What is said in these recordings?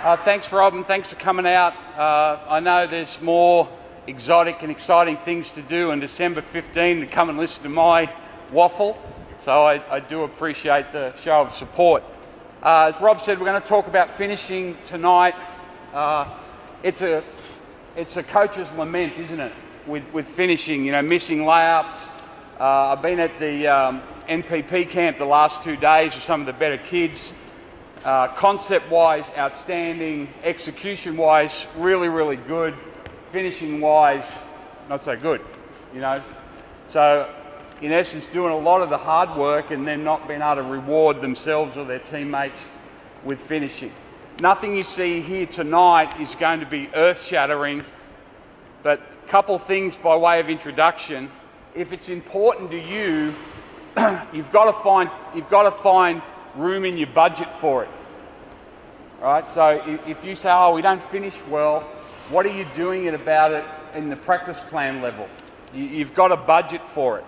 Thanks, Rob, and thanks for coming out. I know there's more exotic and exciting things to do on December 15 to come and listen to my waffle, so I do appreciate the show of support. As Rob said, we're going to talk about finishing tonight. It's a coach's lament, isn't it, with finishing, missing layups. I've been at the NPP camp the last 2 days with some of the better kids. Concept-wise, outstanding. Execution-wise, really, really good. Finishing-wise, not so good, So, in essence, doing a lot of the hard work and then not being able to reward themselves or their teammates with finishing. Nothing you see here tonight is going to be earth-shattering, but a couple things by way of introduction. If it's important to you, you've got to find room in your budget for it. Right? So if you say, oh, we don't finish well, what are you doing about it in the practice plan level? You've got a budget for it.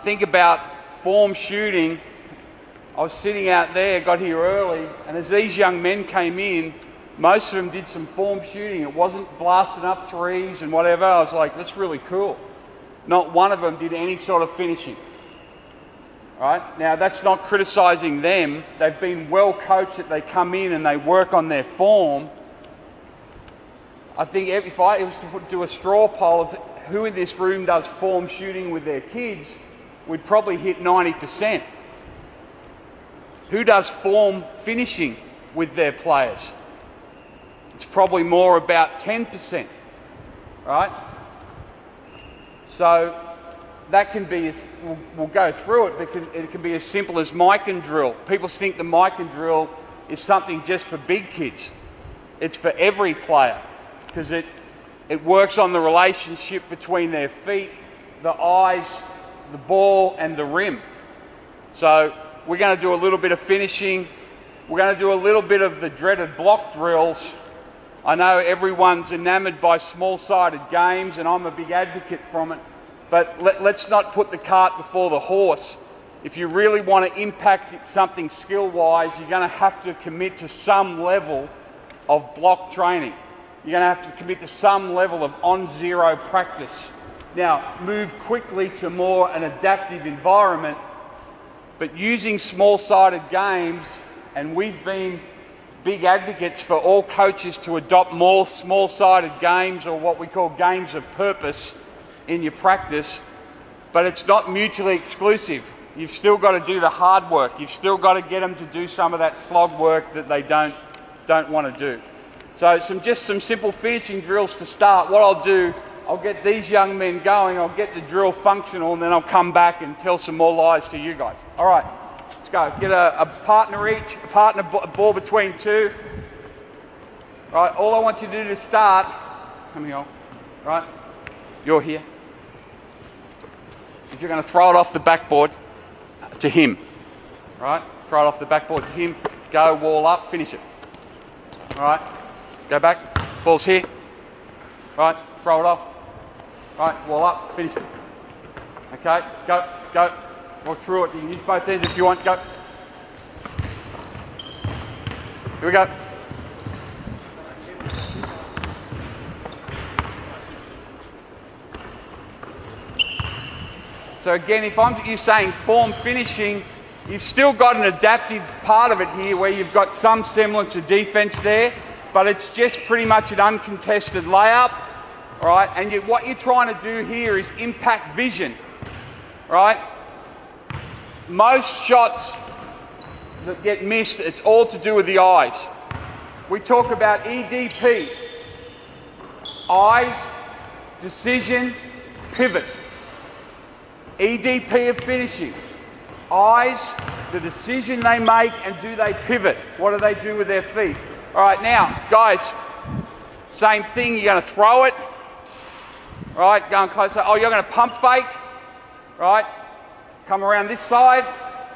Think about form shooting. I was sitting out there, got here early, and as these young men came in, most of them did some form shooting. It wasn't blasting up threes and whatever. I was like, that's really cool. Not one of them did any sort of finishing. Right? Now, that's not criticising them. They've been well coached that they come in and they work on their form. I think if I was to do a straw poll of who in this room does form shooting with their kids, we'd probably hit 90%. Who does form finishing with their players? It's probably more about 10%. Right? So that can be, we'll go through it because it can be as simple as mic and drill. People think the mic and drill is something just for big kids. It's for every player because it works on the relationship between their feet, the eyes, the ball and the rim. So we're going to do a little bit of finishing. We're going to do a little bit of the dreaded block drills. I know everyone's enamoured by small-sided games and I'm a big advocate from it. But let's not put the cart before the horse. If you really want to impact something skill-wise, you're going to have to commit to some level of block training. You're going to have to commit to some level of on-zero practice. Now, move quickly to more an adaptive environment, but using small-sided games, and we've been big advocates for all coaches to adopt more small-sided games or what we call games of purpose in your practice, but it's not mutually exclusive. You've still got to do the hard work. You've still got to get them to do some of that slog work that they don't want to do. So just some simple finishing drills to start. What I'll do, I'll get these young men going, I'll get the drill functional, and then I'll come back and tell some more lies to you guys. All right, let's go. Get a partner each, a partner ball between two. All right, all I want you to do to start, coming on, right, you're here. If you're going to throw it off the backboard to him, right? Throw it off the backboard to him, go, wall up, finish it. All right, go back, ball's here. Right, throw it off. Right, wall up, finish it. Okay, go. Walk through it. You can use both ends if you want, go. Here we go. So again, if you're saying form finishing, you've still got an adaptive part of it here where you've got some semblance of defence there, but it's just pretty much an uncontested layup, right? And what you're trying to do here is impact vision, right? Most shots that get missed, it's all to do with the eyes. We talk about EDP, eyes, decision, pivot. EDP of finishing. Eyes, the decision they make, and do they pivot? What do they do with their feet? All right, now, guys, same thing. You're going to throw it, right? Going closer. Oh, you're going to pump fake, right? Come around this side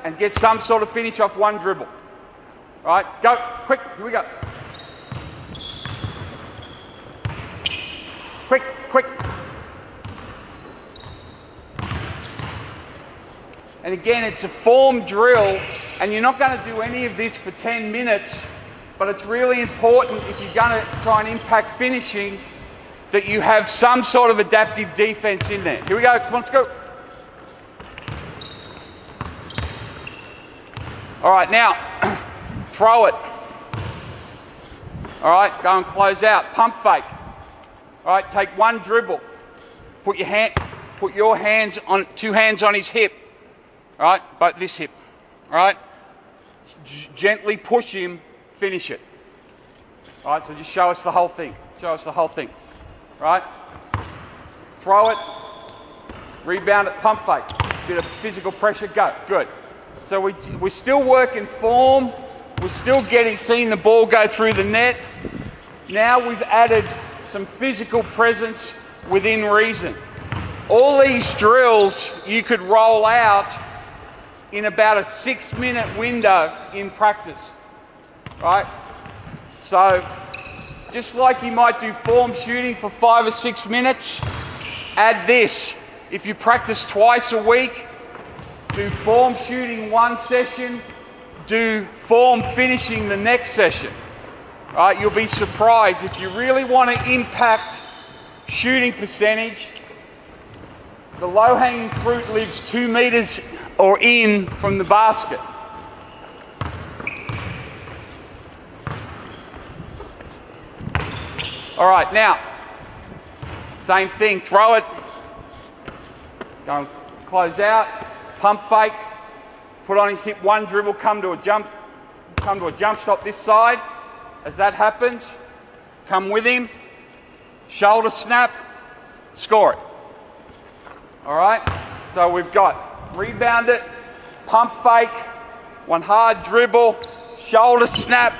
and get some sort of finish off one dribble. Right, go, quick, here we go. Quick. And again, it's a form drill, and you're not going to do any of this for 10 minutes but it's really important if you're going to try and impact finishing that you have some sort of adaptive defense in there. Here we go, come on, let's go. All right, now, throw it. All right, go and close out, pump fake. All right, take one dribble. Put your hands on, two hands on his hip. All right, but this hip. All right, gently push him, finish it. All right, so just show us the whole thing. Show us the whole thing. All right, throw it, rebound it, pump fake. Bit of physical pressure, go, good. So we're still working form. We're still seeing the ball go through the net. Now we've added some physical presence within reason. All these drills you could roll out in about a 6-minute window in practice, right? So just like you might do form shooting for 5 or 6 minutes, add this. If you practice twice a week, do form shooting one session, do form finishing the next session. Right? You'll be surprised. If you really want to impact shooting percentage, the low-hanging fruit lives 2 meters or in from the basket. All right, now, same thing, throw it, go and close out, pump fake, put on his hip, one dribble, come to a jump stop this side. As that happens, come with him, shoulder snap, score it. All right, so we've got rebound it, pump fake, one hard dribble, shoulder snap,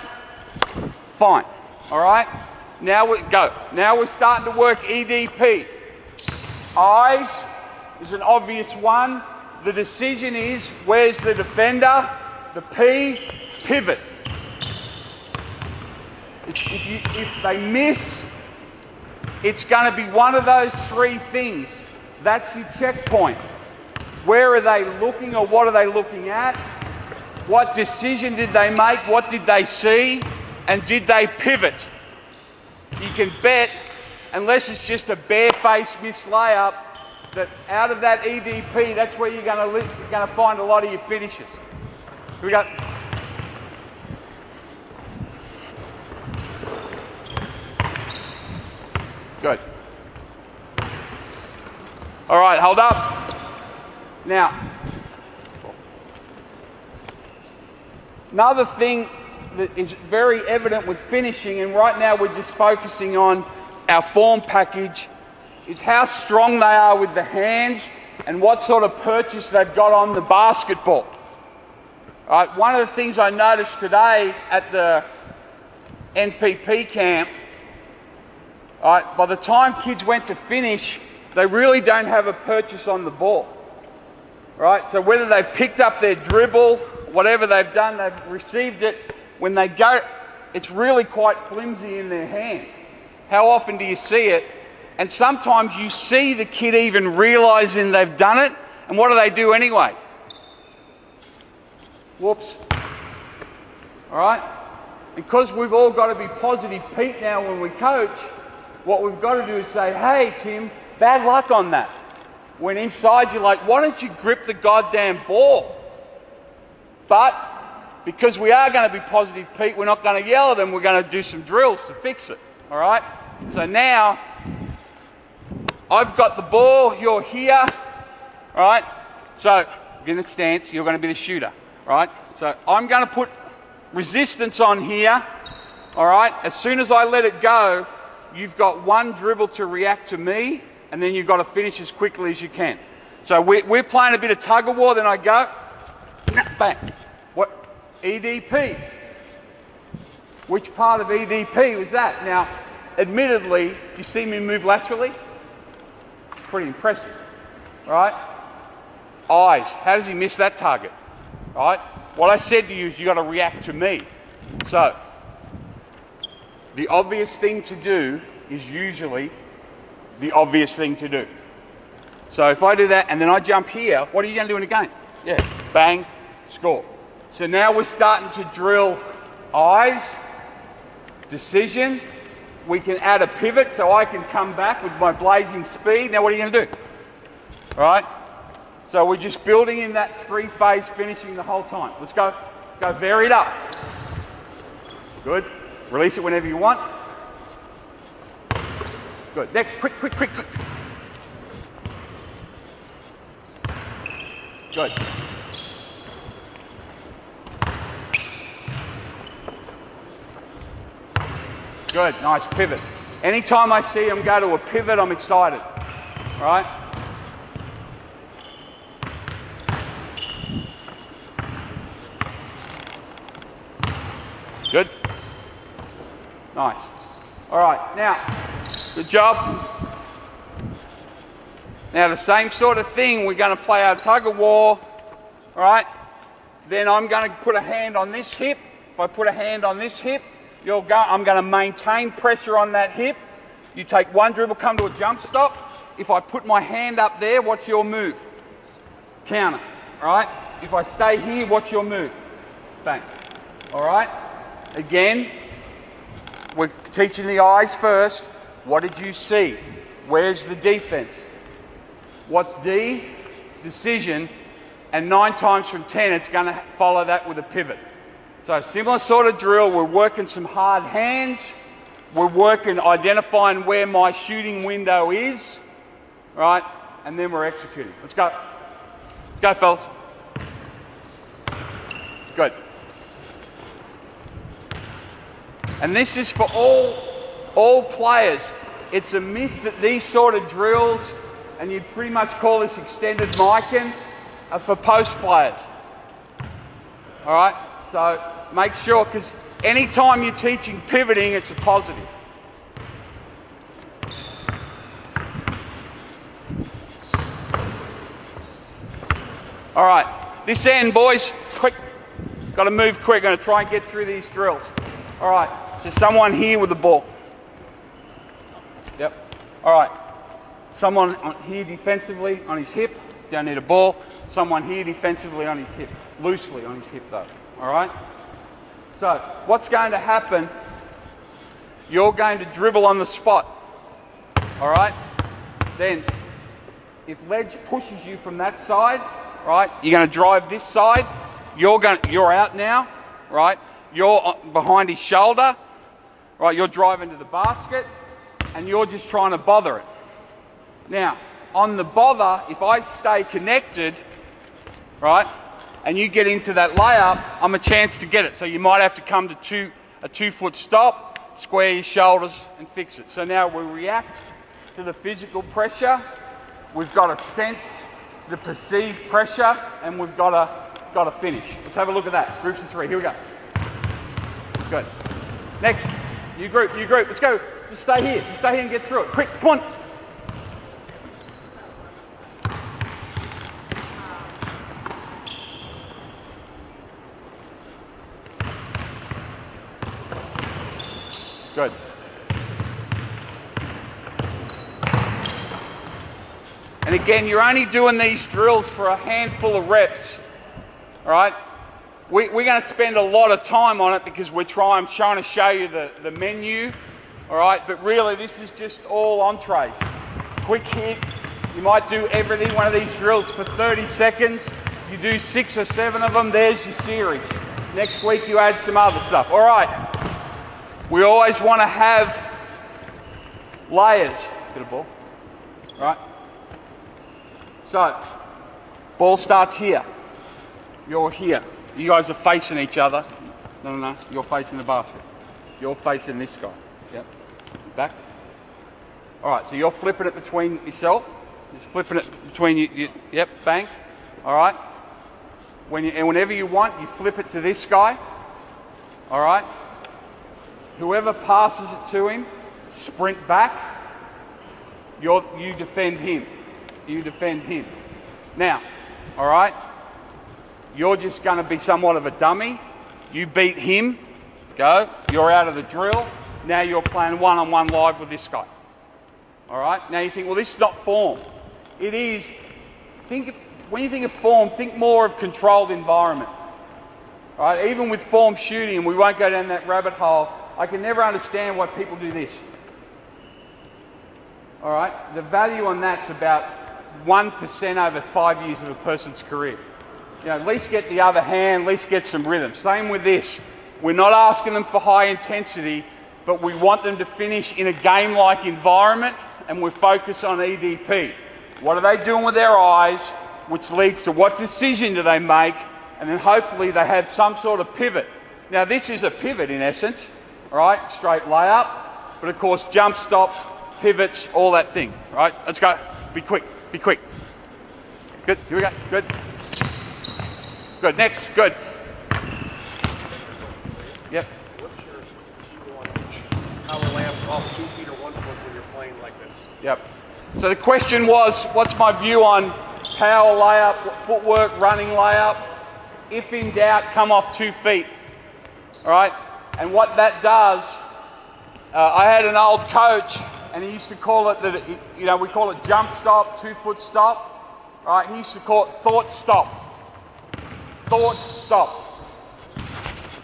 fine. All right, now we go. Now we're starting to work EDP. Eyes is an obvious one. The decision is, where's the defender? The P, pivot. If they miss, it's going to be one of those three things. That's your checkpoint. Where are they looking, or what are they looking at? What decision did they make? What did they see? And did they pivot? You can bet, unless it's just a bare-faced missed layup, that out of that EDP, that's where you're going to find a lot of your finishes. Here we go. Good. All right, hold up. Now, another thing that is very evident with finishing, and right now we're just focusing on our form package, is how strong they are with the hands and what sort of purchase they've got on the basketball. All right, one of the things I noticed today at the NPP camp, all right, by the time kids went to finish, they really don't have a purchase on the ball. Right? So whether they've picked up their dribble, whatever they've done, they've received it, when they go, it's really quite flimsy in their hand. How often do you see it? And sometimes you see the kid even realising they've done it, and what do they do anyway? Whoops. All right? Because we've all got to be positive Pete now when we coach, what we've got to do is say, hey, Tim, bad luck on that. When inside you're like, why don't you grip the goddamn ball? But because we are going to be positive Pete, we're not going to yell at them, we're going to do some drills to fix it. All right? So now, I've got the ball, you're here. All right? So, in the stance, you're going to be the shooter. All right? So, I'm going to put resistance on here. All right? As soon as I let it go, you've got one dribble to react to me, and then you've got to finish as quickly as you can. So we're playing a bit of tug of war, then I go, bang. What? EDP. Which part of EDP was that? Now, admittedly, do you see me move laterally? Pretty impressive, right? Eyes. How does he miss that target? Right? What I said to you is you've got to react to me. So, the obvious thing to do is usually the obvious thing to do. So if I do that and then I jump here, what are you going to do in a game? Yeah, bang, score. So now we're starting to drill eyes, decision. We can add a pivot so I can come back with my blazing speed. Now what are you going to do? All right? So we're just building in that three-phase finishing the whole time. Let's go. Go vary it up. Good. Release it whenever you want. Good. Next. Quick, quick, quick, quick. Good. Good. Nice pivot. Anytime I see them go to a pivot, I'm excited. All right? Good. Nice. All right. Now, good job. Now, the same sort of thing, we're going to play our tug of war. All right? Then I'm going to put a hand on this hip. If I put a hand on this hip, I'm going to maintain pressure on that hip. You take one dribble, come to a jump stop. If I put my hand up there, what's your move? Counter. All right? If I stay here, what's your move? Bang. All right? Again, we're teaching the eyes first. What did you see? Where's the defense? What's D? Decision. And 9 times from 10, it's going to follow that with a pivot. So similar sort of drill. We're working some hard hands. We're working identifying where my shooting window is. Right? And then we're executing. Let's go. Go, fellas. Good. And this is for all players. It's a myth that these sort of drills, and you'd pretty much call this extended micing, are for post players. All right? So make sure, because anytime you're teaching pivoting, it's a positive. All right. This end, boys. Quick. Got to move quick. Going to try and get through these drills. All right. There's someone here with the ball. Yep. All right. Someone here defensively on his hip. Don't need a ball. Someone here defensively on his hip. Loosely on his hip though. All right. So what's going to happen? You're going to dribble on the spot. All right. Then, if ledge pushes you from that side, right, you're going to drive this side. You're out now, right? You're behind his shoulder. Right, you're driving to the basket and you're just trying to bother it. Now, on the bother, if I stay connected, right, and you get into that layup, I'm a chance to get it. So you might have to come to a 2-foot stop, square your shoulders and fix it. So now we react to the physical pressure. We've got to sense the perceived pressure and we've got to finish. Let's have a look at that. Groups of 3. Here we go. Good. Next. You group. Let's go. Just stay here. Just stay here and get through it. Quick, come on. Good. And again, you're only doing these drills for a handful of reps. All right? We're going to spend a lot of time on it because I'm trying to show you the menu, all right? But really, this is just all entrees. Quick hit. You might do one of these drills for 30 seconds. You do 6 or 7 of them, there's your series. Next week, you add some other stuff. All right. We always want to have layers. Get a ball. All right? So, ball starts here. You're here. You guys are facing each other. No. You're facing the basket. You're facing this guy. Yep. Back. All right. So you're flipping it between yourself. Just flipping it between you. Yep. Bang. All right. And whenever you want, you flip it to this guy. All right. Whoever passes it to him, sprint back. You defend him. You defend him. Now. All right. You're just going to be somewhat of a dummy. You beat him. Go. You're out of the drill. Now you're playing one-on-one live with this guy. All right? Now you think, well, this is not form. It is. When you think of form, think more of controlled environment. All right? Even with form shooting, and we won't go down that rabbit hole, I can never understand why people do this. All right, the value on that's about 1% over 5 years of a person's career. You know, at least get the other hand, at least get some rhythm. Same with this. We're not asking them for high intensity, but we want them to finish in a game-like environment, and we focus on EDP. What are they doing with their eyes, which leads to what decision do they make, and then hopefully they have some sort of pivot. Now this is a pivot in essence, all right, straight layup, but of course jump stops, pivots, all that thing, all right? Let's go, be quick, be quick. Good, here we go, good. Good, next, good. Yep. What's your view on power layup off 2 feet or 1 foot when you're playing like this? Yep. So the question was, what's my view on power layup, footwork, running layup? If in doubt, come off 2 feet. All right? And what that does, I had an old coach, and he used to call it, we call it jump stop, 2 foot stop. All right? He used to call it thought stop. Thought stop.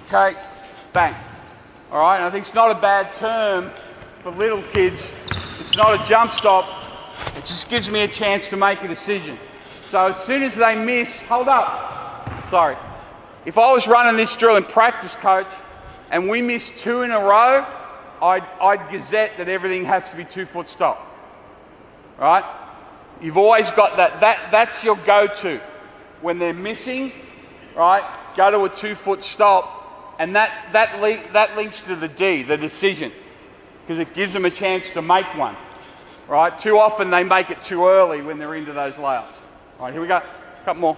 Okay? Bang. All right? And I think it's not a bad term for little kids. It's not a jump stop. It just gives me a chance to make a decision. So as soon as they miss, hold up. Sorry. If I was running this drill in practice, coach, and we missed 2 in a row, I'd gazette that everything has to be 2 foot stop. All right? You've always got that. That's your go-to. When they're missing, right, go to a 2 foot stop, and that links to the D, the decision, because it gives them a chance to make one. Right? Too often they make it too early when they're into those layups. All right, here we go. A couple more.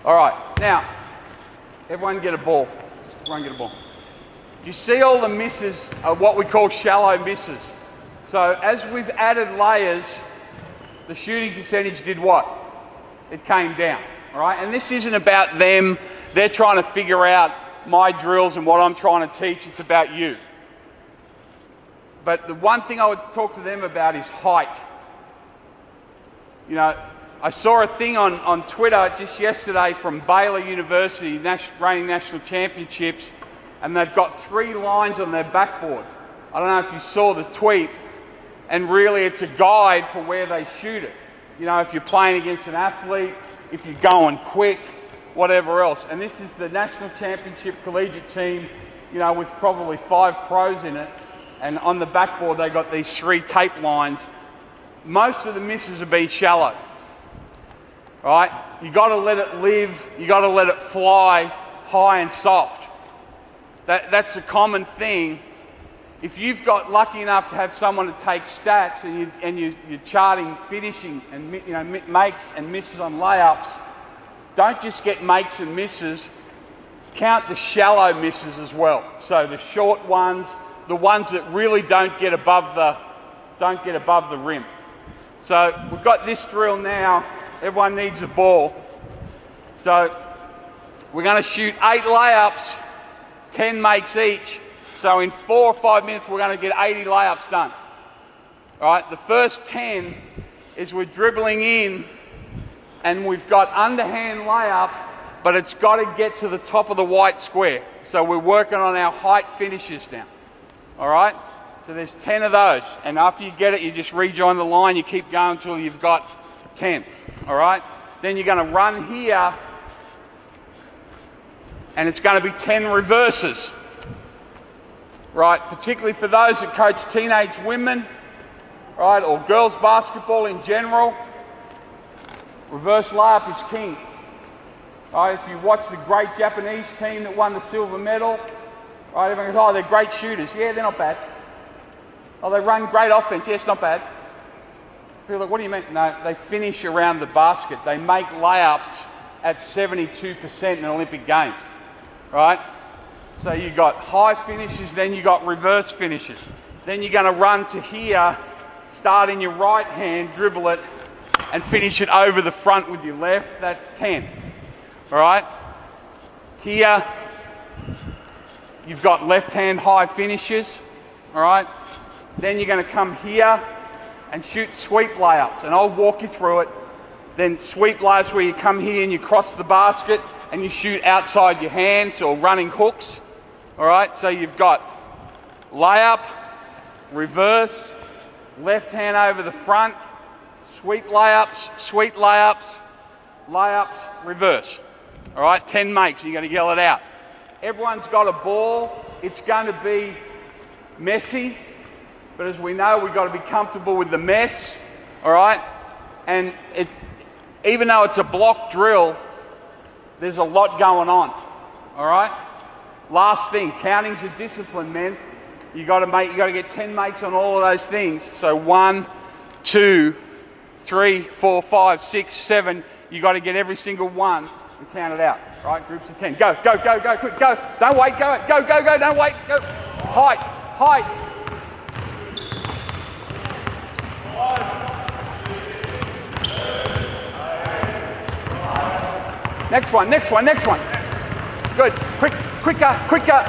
All right, now, everyone get a ball. Everyone get a ball. Do you see all the misses are what we call shallow misses? So as we've added layers, the shooting percentage did what? It came down, all right? And this isn't about them. They're trying to figure out my drills and what I'm trying to teach. It's about you. But the one thing I would talk to them about is height. You know, I saw a thing on Twitter just yesterday from Baylor University, reigning national championships, and they've got 3 lines on their backboard. I don't know if you saw the tweet, and really it's a guide for where they shoot it. You know, if you're playing against an athlete, if you're going quick, whatever else. And this is the national championship collegiate team, you know, with probably 5 pros in it, and on the backboard they got these 3 tape lines. Most of the misses have been shallow. Right? You got to let it live. You got to let it fly high and soft. That's a common thing. If you've got lucky enough to have someone to take stats and you're charting finishing and makes and misses on layups, don't just get makes and misses. Count the shallow misses as well. So the short ones, the ones that really don't get above the rim. So we've got this drill now. Everyone needs a ball. So we're going to shoot 8 layups, 10 makes each. So in 4 or 5 minutes, we're going to get 80 layups done. All right, the first 10 is we're dribbling in, and we've got underhand layup, but it's got to get to the top of the white square. So we're working on our height finishes now. All right, so there's 10 of those. And after you get it, you just rejoin the line. You keep going until you've got 10. All right, then you're going to run here, and it's going to be 10 reverses. Right, particularly for those that coach teenage women, right, or girls basketball in general, reverse layup is king. Right, if you watch the great Japanese team that won the silver medal, right, everyone goes, oh, they're great shooters. Yeah, they're not bad. Oh, they run great offense. Yeah, it's not bad. People are like, what do you mean? No, they finish around the basket. They make layups at 72% in Olympic Games, right? So you got high finishes, then you got reverse finishes. Then you're going to run to here, start in your right hand, dribble it, and finish it over the front with your left. That's 10. All right? Here, you've got left hand high finishes. All right? Then you're going to come here and shoot sweep layups, and I'll walk you through it. Then sweep layups where you come here and you cross the basket and you shoot outside your hands or running hooks. All right, so you've got layup, reverse, left hand over the front, sweep layups, layups, reverse. All right, 10 makes, you got to yell it out. Everyone's got a ball. It's going to be messy, but as we know, we've got to be comfortable with the mess. All right, and even though it's a block drill, there's a lot going on. All right. Last thing, counting's a discipline, men. You got to get 10 makes on all of those things. So 1, 2, 3, 4, 5, 6, 7. You got to get every single one and count it out. Right? Groups of 10. Go, go, go, go, quick, go. Don't wait, go, go, go, go. Don't wait, go. Height, height. Next one, next one, next one. Good. Quick, quicker, quicker.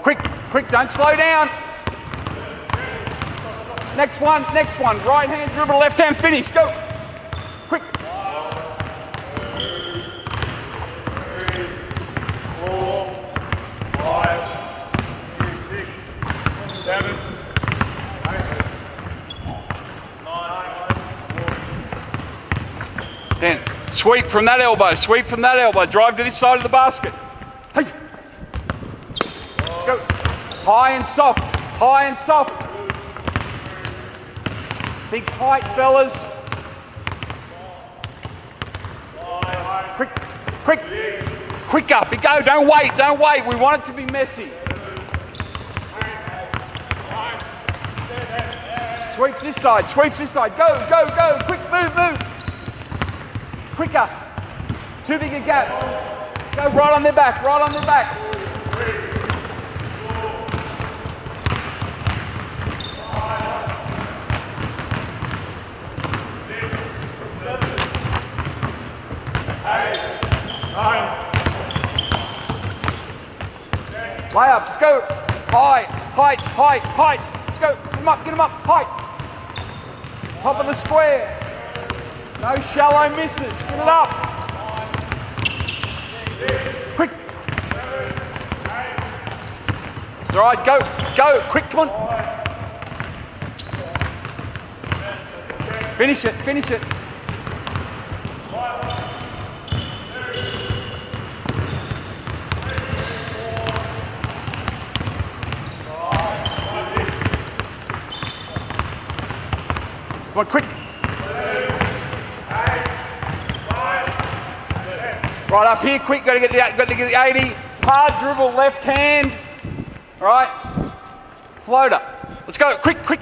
Quick, quick, don't slow down. Next one, next one. Right hand dribble, left hand finish. Go. Quick. 3, 4, 5, 6, 7, 8, 9, 10. Sweep from that elbow, sweep from that elbow. Drive to this side of the basket. Hey. Go. High and soft, high and soft. Big height, fellas. Quick, quick, quicker. Go, don't wait, don't wait. We want it to be messy. Sweeps this side, sweeps this side. Go, go, go. Quick, move, move. Quicker. Too big a gap. Go right on their back, right on their back. Layups, let's go. High, height, height, height. Let's go. Get them up, height. Top of the square. No shallow misses. Get it up. Quick. It's all right, go, go. Quick, come on. Finish it, finish it. Come on, quick. Right up here, quick. Got to get the 80. Hard dribble, left hand. All right. Floater. Let's go. Quick, quick.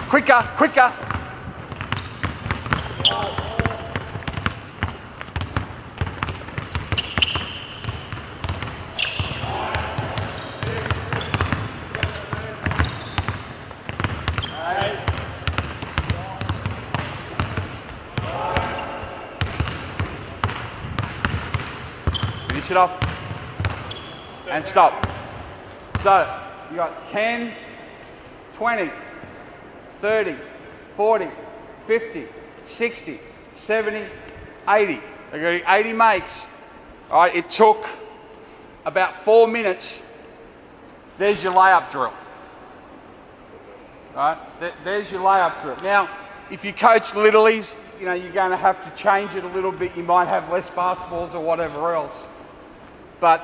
Quicker, quicker. Finish it off and stop. So you got 10, 20, 30, 40, 50, 60, 70, 80. I got 80 makes. All right, it took about 4 minutes. There's your layup drill. All right, there's your layup drill. Now, if you coach littlies, you know, you're going to have to change it a little bit. You might have less basketballs or whatever else. But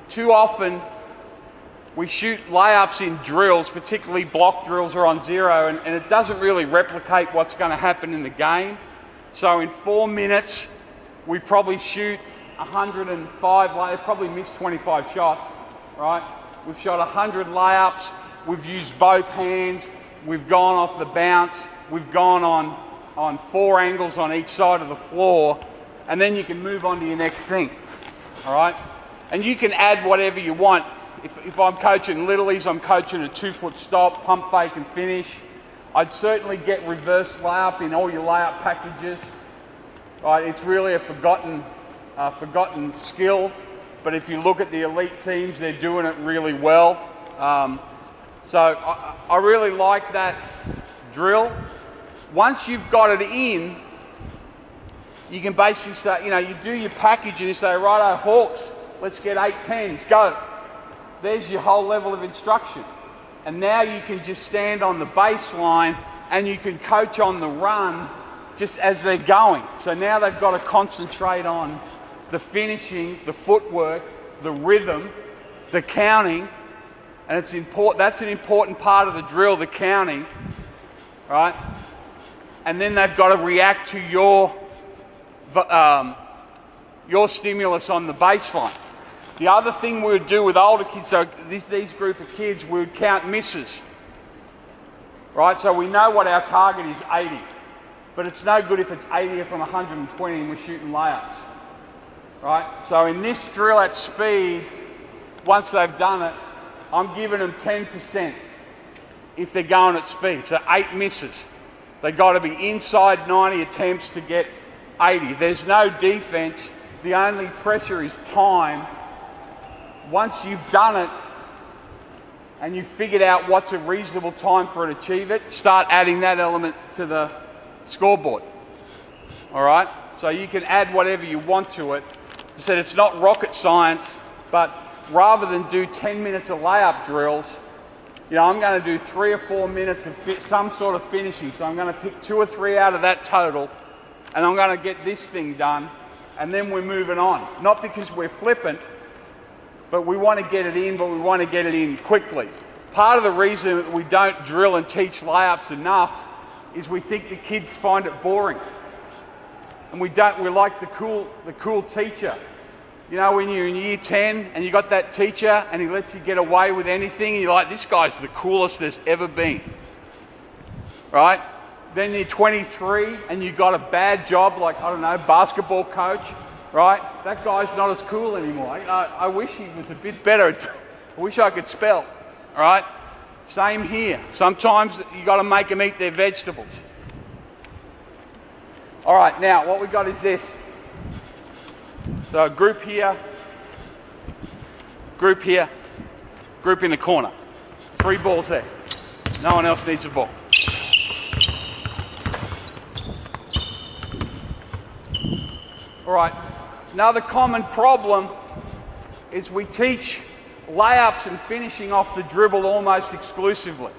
too often, we shoot layups in drills, particularly block drills or on zero, and it doesn't really replicate what's going to happen in the game. So in 4 minutes, we probably shoot 105, they probably missed 25 shots, right? We've shot 100 layups, we've used both hands, we've gone off the bounce, we've gone on 4 angles on each side of the floor, and then you can move on to your next thing, all right? And you can add whatever you want. if I'm coaching littlies, I'm coaching a 2-foot stop, pump fake and finish. I'd certainly get reverse layup in all your layup packages. Right, it's really a forgotten skill, but if you look at the elite teams, they're doing it really well. So I really like that drill. Once you've got it in, you can basically say, you do your package and you say, righto, Hawks, let's get 8 pens, go. There's your whole level of instruction. And now you can just stand on the baseline and you can coach on the run just as they're going. So now they've got to concentrate on the finishing, the footwork, the rhythm, the counting, and it's important. That's an important part of the drill, the counting, right? And then they've got to react to your stimulus on the baseline. The other thing we would do with older kids, so these group of kids, we would count misses, right? So we know what our target is, 80. But it's no good if it's 80 from 120 and we're shooting layups, right? So in this drill at speed, once they've done it, I'm giving them 10% if they're going at speed. So 8 misses. They've got to be inside 90 attempts to get 80. There's no defense. The only pressure is time. Once you've done it and you've figured out what's a reasonable time for it to achieve it, start adding that element to the scoreboard. All right? So you can add whatever you want to it. I said it's not rocket science, but rather than do 10 minutes of layup drills, I'm going to do 3 or 4 minutes of some sort of finishing. So I'm going to pick 2 or 3 out of that total, and I'm going to get this thing done, and then we're moving on. Not because we're flippant, but we want to get it in, but we want to get it in quickly. Part of the reason that we don't drill and teach layups enough is we think the kids find it boring. And we don't. We're like the cool teacher. When you're in year 10 and you got that teacher and he lets you get away with anything, and you're like, this guy's the coolest there's ever been. Right? Then you're 23 and you got a bad job, like, I don't know, basketball coach. Right? That guy's not as cool anymore. I wish he was a bit better. I wish I could spell. All right? Same here. Sometimes you got to make them eat their vegetables. All right, now what we got is this. So group here, group in the corner. 3 balls there. No one else needs a ball. All right, another common problem is we teach layups and finishing off the dribble almost exclusively.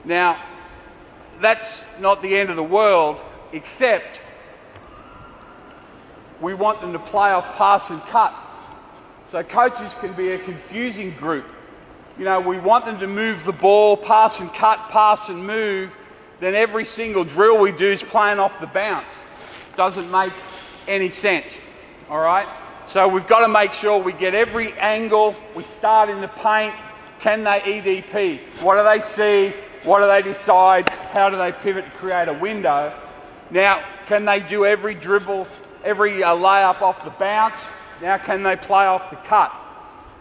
Now, that's not the end of the world, except we want them to play off pass and cut. So coaches can be a confusing group. We want them to move the ball, pass and cut, pass and move. Then every single drill we do is playing off the bounce. Doesn't make any sense, all right? So we've got to make sure we get every angle. We start in the paint. Can they EDP? What do they see? What do they decide? How do they pivot to create a window? Now, can they do every dribble, every layup off the bounce? Now, can they play off the cut?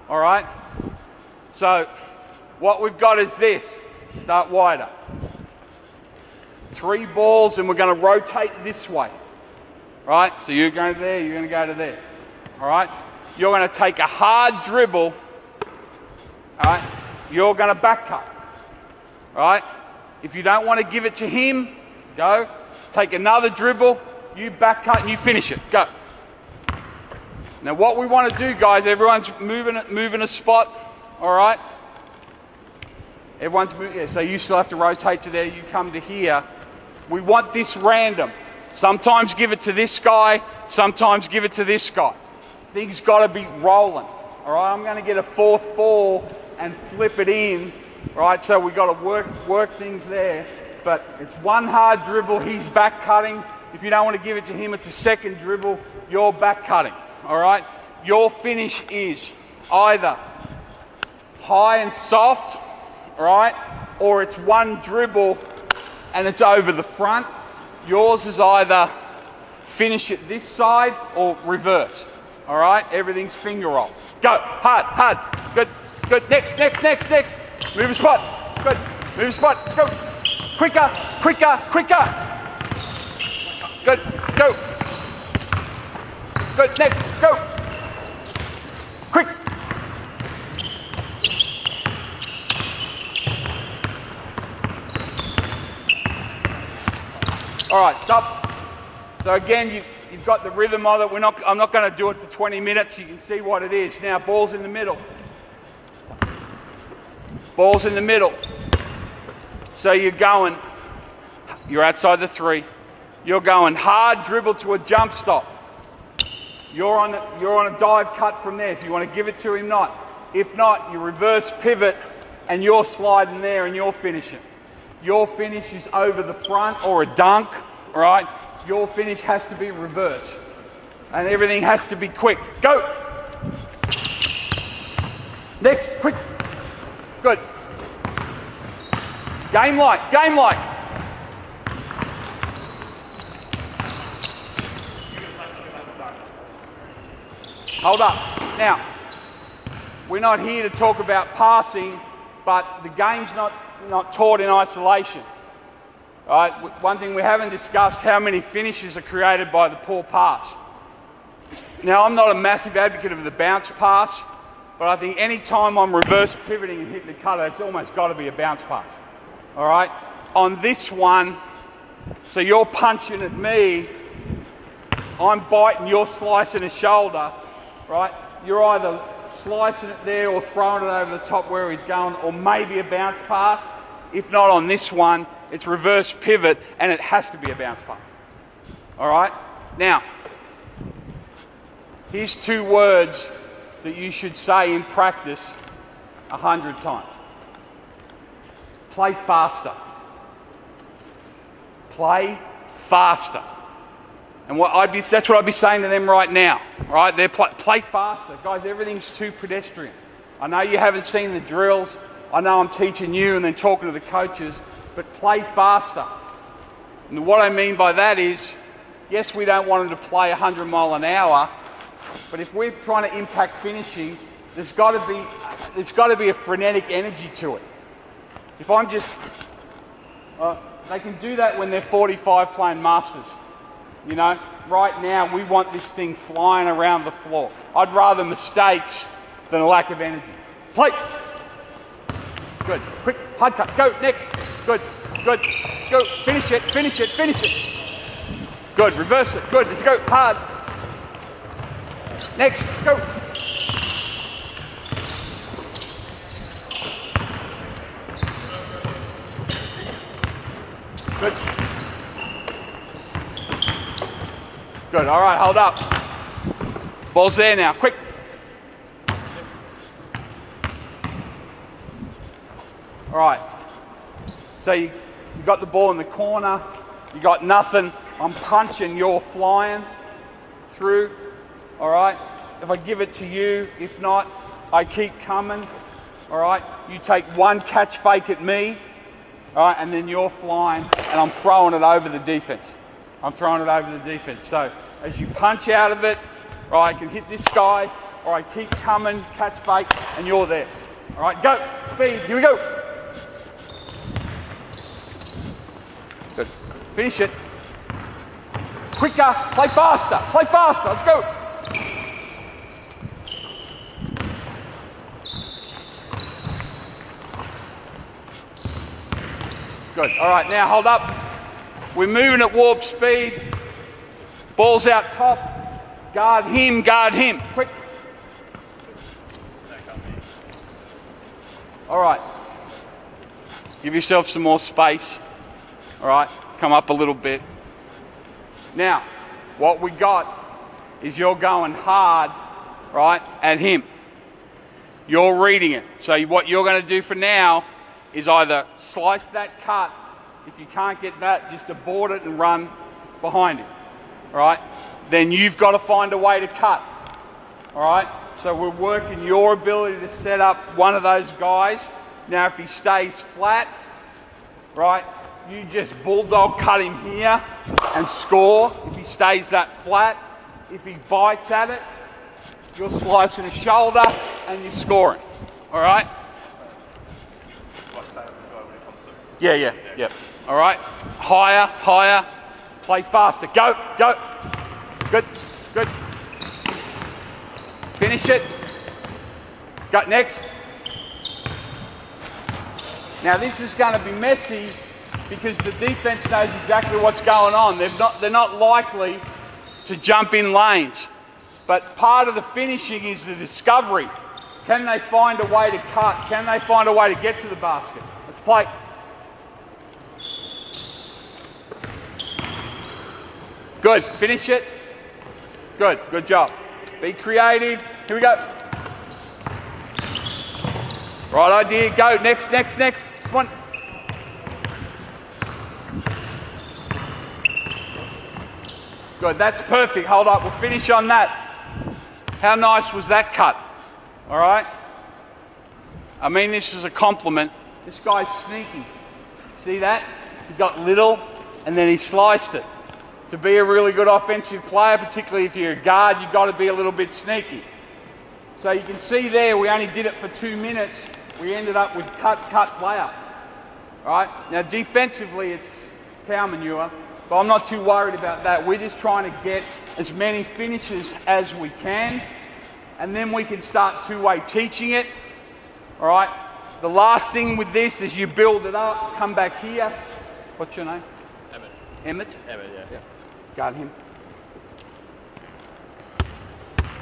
All right? So what we've got is this. Start wider. 3 balls, and we're going to rotate this way. Right? So you're going to there, you're going to go to there. All right? You're going to take a hard dribble. All right? You're going to back cut. All right? If you don't want to give it to him, go. Take another dribble, you back cut and you finish it. Go. Now what we want to do, guys, everyone's moving a spot. All right? Everyone's moving. Yeah, so you still have to rotate to there. You come to here. We want this random. Sometimes give it to this guy. Sometimes give it to this guy. Things got to be rolling. All right? I'm going to get a 4th ball and flip it in. All right? So we got to work things there. But it's 1 hard dribble. He's back cutting. If you don't want to give it to him, it's a 2nd dribble. You're back cutting. All right? Your finish is either high and soft, right? Or it's 1 dribble and it's over the front. Yours is either finish it this side or reverse. All right, everything's finger roll. Go, hard, hard. Good, good. Next, next, next, next. Move a spot. Good. Move a spot. Go. Quicker, quicker, quicker. Good. Go. Good. Next. Go. Quick. All right, stop. So again, you've got the rhythm of it. I'm not going to do it for 20 minutes. You can see what it is. Now, ball's in the middle. Ball's in the middle. So you're outside the 3. You're going hard dribble to a jump stop. You're on a dive cut from there if you want to give it to him, not. If not, you reverse pivot and you're sliding there and you're finishing. Your finish is over the front or a dunk, right? Your finish has to be reverse. And everything has to be quick. Go! Next, quick. Good. Game light, game light. Hold up. Now, we're not here to talk about passing, but the game's not taught in isolation. Right? One thing we haven't discussed, how many finishes are created by the poor pass. Now, I'm not a massive advocate of the bounce pass, but I think any time I'm reverse pivoting and hitting the cutter, it's almost got to be a bounce pass. All right? On this one, so you're punching at me, I'm biting, you're slicing a shoulder, right? You're either slicing it there or throwing it over the top where he's going, or maybe a bounce pass. If not on this one, it's reverse pivot and it has to be a bounce pass. All right? Now, here's 2 words that you should say in practice 100 times. Play faster. Play faster. And that's what I'd be saying to them right now. Right? They're play faster. Guys, everything's too pedestrian. I know you haven't seen the drills. I know I'm teaching you and then talking to the coaches, but play faster. And what I mean by that is, yes, we don't want them to play 100 mile an hour, but if we're trying to impact finishing, there's got to be a frenetic energy to it. If I'm just, they can do that when they're 45 playing Masters. You know, right now we want this thing flying around the floor. I'd rather mistakes than a lack of energy. Play. Good. Quick. Hard cut. Go. Next. Good. Good. Go. Finish it. Finish it. Finish it. Good. Reverse it. Good. Let's go. Hard. Next. Go. Good. Good. All right. Hold up. Ball's there now. Quick. All right. So you got the ball in the corner. You got nothing. I'm punching. You're flying through. All right. If I give it to you, if not, I keep coming. All right. You take one catch fake at me. All right. And then you're flying, and I'm throwing it over the defense. I'm throwing it over the defense. So as you punch out of it, right, I can hit this guy, or I keep coming, catch fake, and you're there. All right. Go. Speed. Here we go. Good. Finish it. Quicker. Play faster. Play faster. Let's go. Good. All right. Now hold up. We're moving at warp speed. Ball's out top. Guard him. Guard him. Quick. All right. Give yourself some more space. All right, come up a little bit. Now, what we got is you're going hard, right, at him. You're reading it. So what you're going to do for now is either slice that cut. If you can't get that, just abort it and run behind him. All right? Then you've got to find a way to cut. All right? So we're working your ability to set up one of those guys. Now, if he stays flat, right, you just bulldog cut him here and score if he stays that flat. If he bites at it, you're slicing a shoulder and you're scoring. All right? Yeah. All right? Higher. Play faster. Go. Good. Finish it. Go next. Now this is going to be messy because the defense knows exactly what's going on. They're not likely to jump in lanes. But part of the finishing is the discovery. Can they find a way to cut? Can they find a way to get to the basket? Let's play. Good. Finish it. Good job. Be creative. Here we go. Right idea. Go. Next. Come on. Good. That's perfect. Hold up. We'll finish on that. How nice was that cut? All right? I mean this is a compliment. This guy's sneaky. See that? He got little and then he sliced it. To be a really good offensive player, particularly if you're a guard, you've got to be a little bit sneaky. So you can see there, we only did it for 2 minutes. We ended up with cut, layup. All right? Now defensively, it's cow manure, but I'm not too worried about that. We're just trying to get as many finishes as we can, and then we can start two-way teaching it. All right? The last thing with this is you build it up, come back here. What's your name? Emmett, yeah. Got him.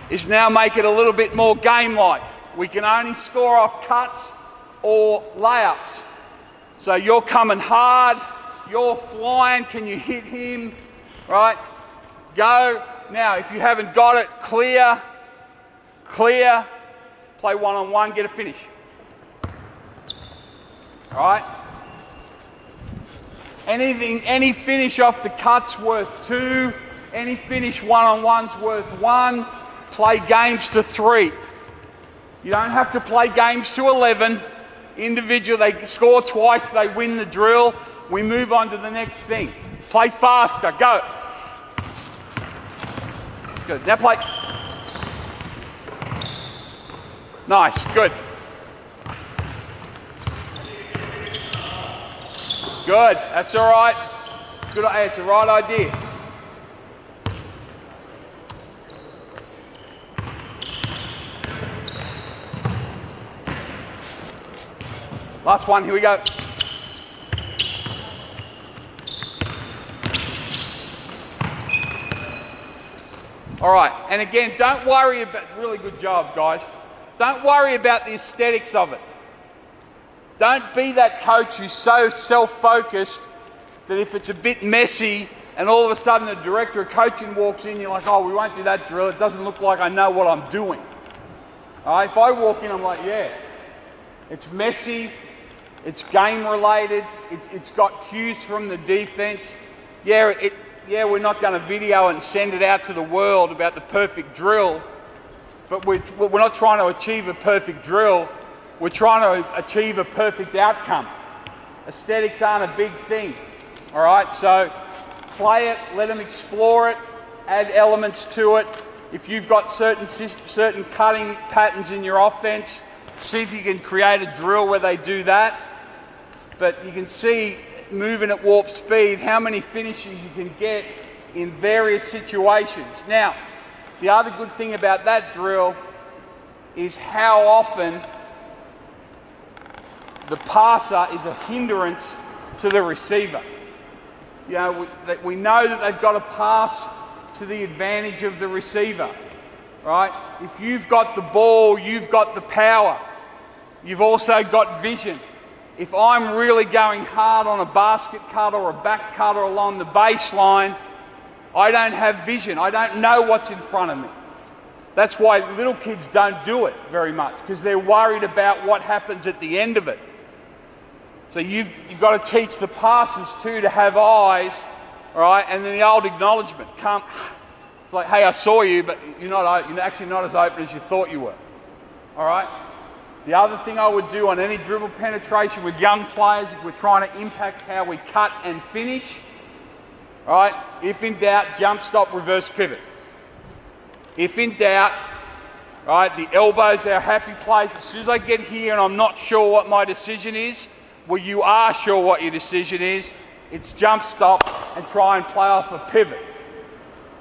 Is now make it a little bit more game-like. We can only score off cuts or layups. So you're coming hard, you're flying, can you hit him? Right? Go. Now, if you haven't got it, clear, play one-on-one, get a finish. All right? Any finish off the cut's worth 2. Any finish one-on-one's worth 1. Play games to 3. You don't have to play games to 11. Individual, they score twice, they win the drill. We move on to the next thing. Play faster. Go. Good. Now play. Nice. Good. Good, that's all right. Good, it's the right idea. Last one, here we go. All right, and again, don't worry about, really good job, guys. Don't worry about the aesthetics of it. Don't be that coach who's so self-focused that if it's a bit messy and all of a sudden the director of coaching walks in, you're like, oh, we won't do that drill. It doesn't look like I know what I'm doing. All right, if I walk in, I'm like, yeah, it's messy, it's game-related, it's got cues from the defense. Yeah, we're not going to video and send it out to the world about the perfect drill, but we're not trying to achieve a perfect drill. We're trying to achieve a perfect outcome. Aesthetics aren't a big thing, all right? So play it, let them explore it, add elements to it. If you've got certain cutting patterns in your offense, see if you can create a drill where they do that. But you can see, moving at warp speed, how many finishes you can get in various situations. Now, the other good thing about that drill is how often the passer is a hindrance to the receiver. You know, we know that they've got to pass to the advantage of the receiver, right? If you've got the ball, you've got the power. You've also got vision. If I'm really going hard on a basket cut or a back cut or along the baseline, I don't have vision. I don't know what's in front of me. That's why little kids don't do it very much, because they're worried about what happens at the end of it. So you've got to teach the passers too to have eyes, all right? And then the old acknowledgement. It's like, hey, I saw you, but you're actually not as open as you thought you were, all right? The other thing I would do on any dribble penetration with young players, if we're trying to impact how we cut and finish, all right? If in doubt, jump, stop, reverse pivot. If in doubt, Right, the elbow's our happy place. As soon as I get here and I'm not sure what my decision is, well, you are sure what your decision is, it's jump, stop, and try and play off a pivot.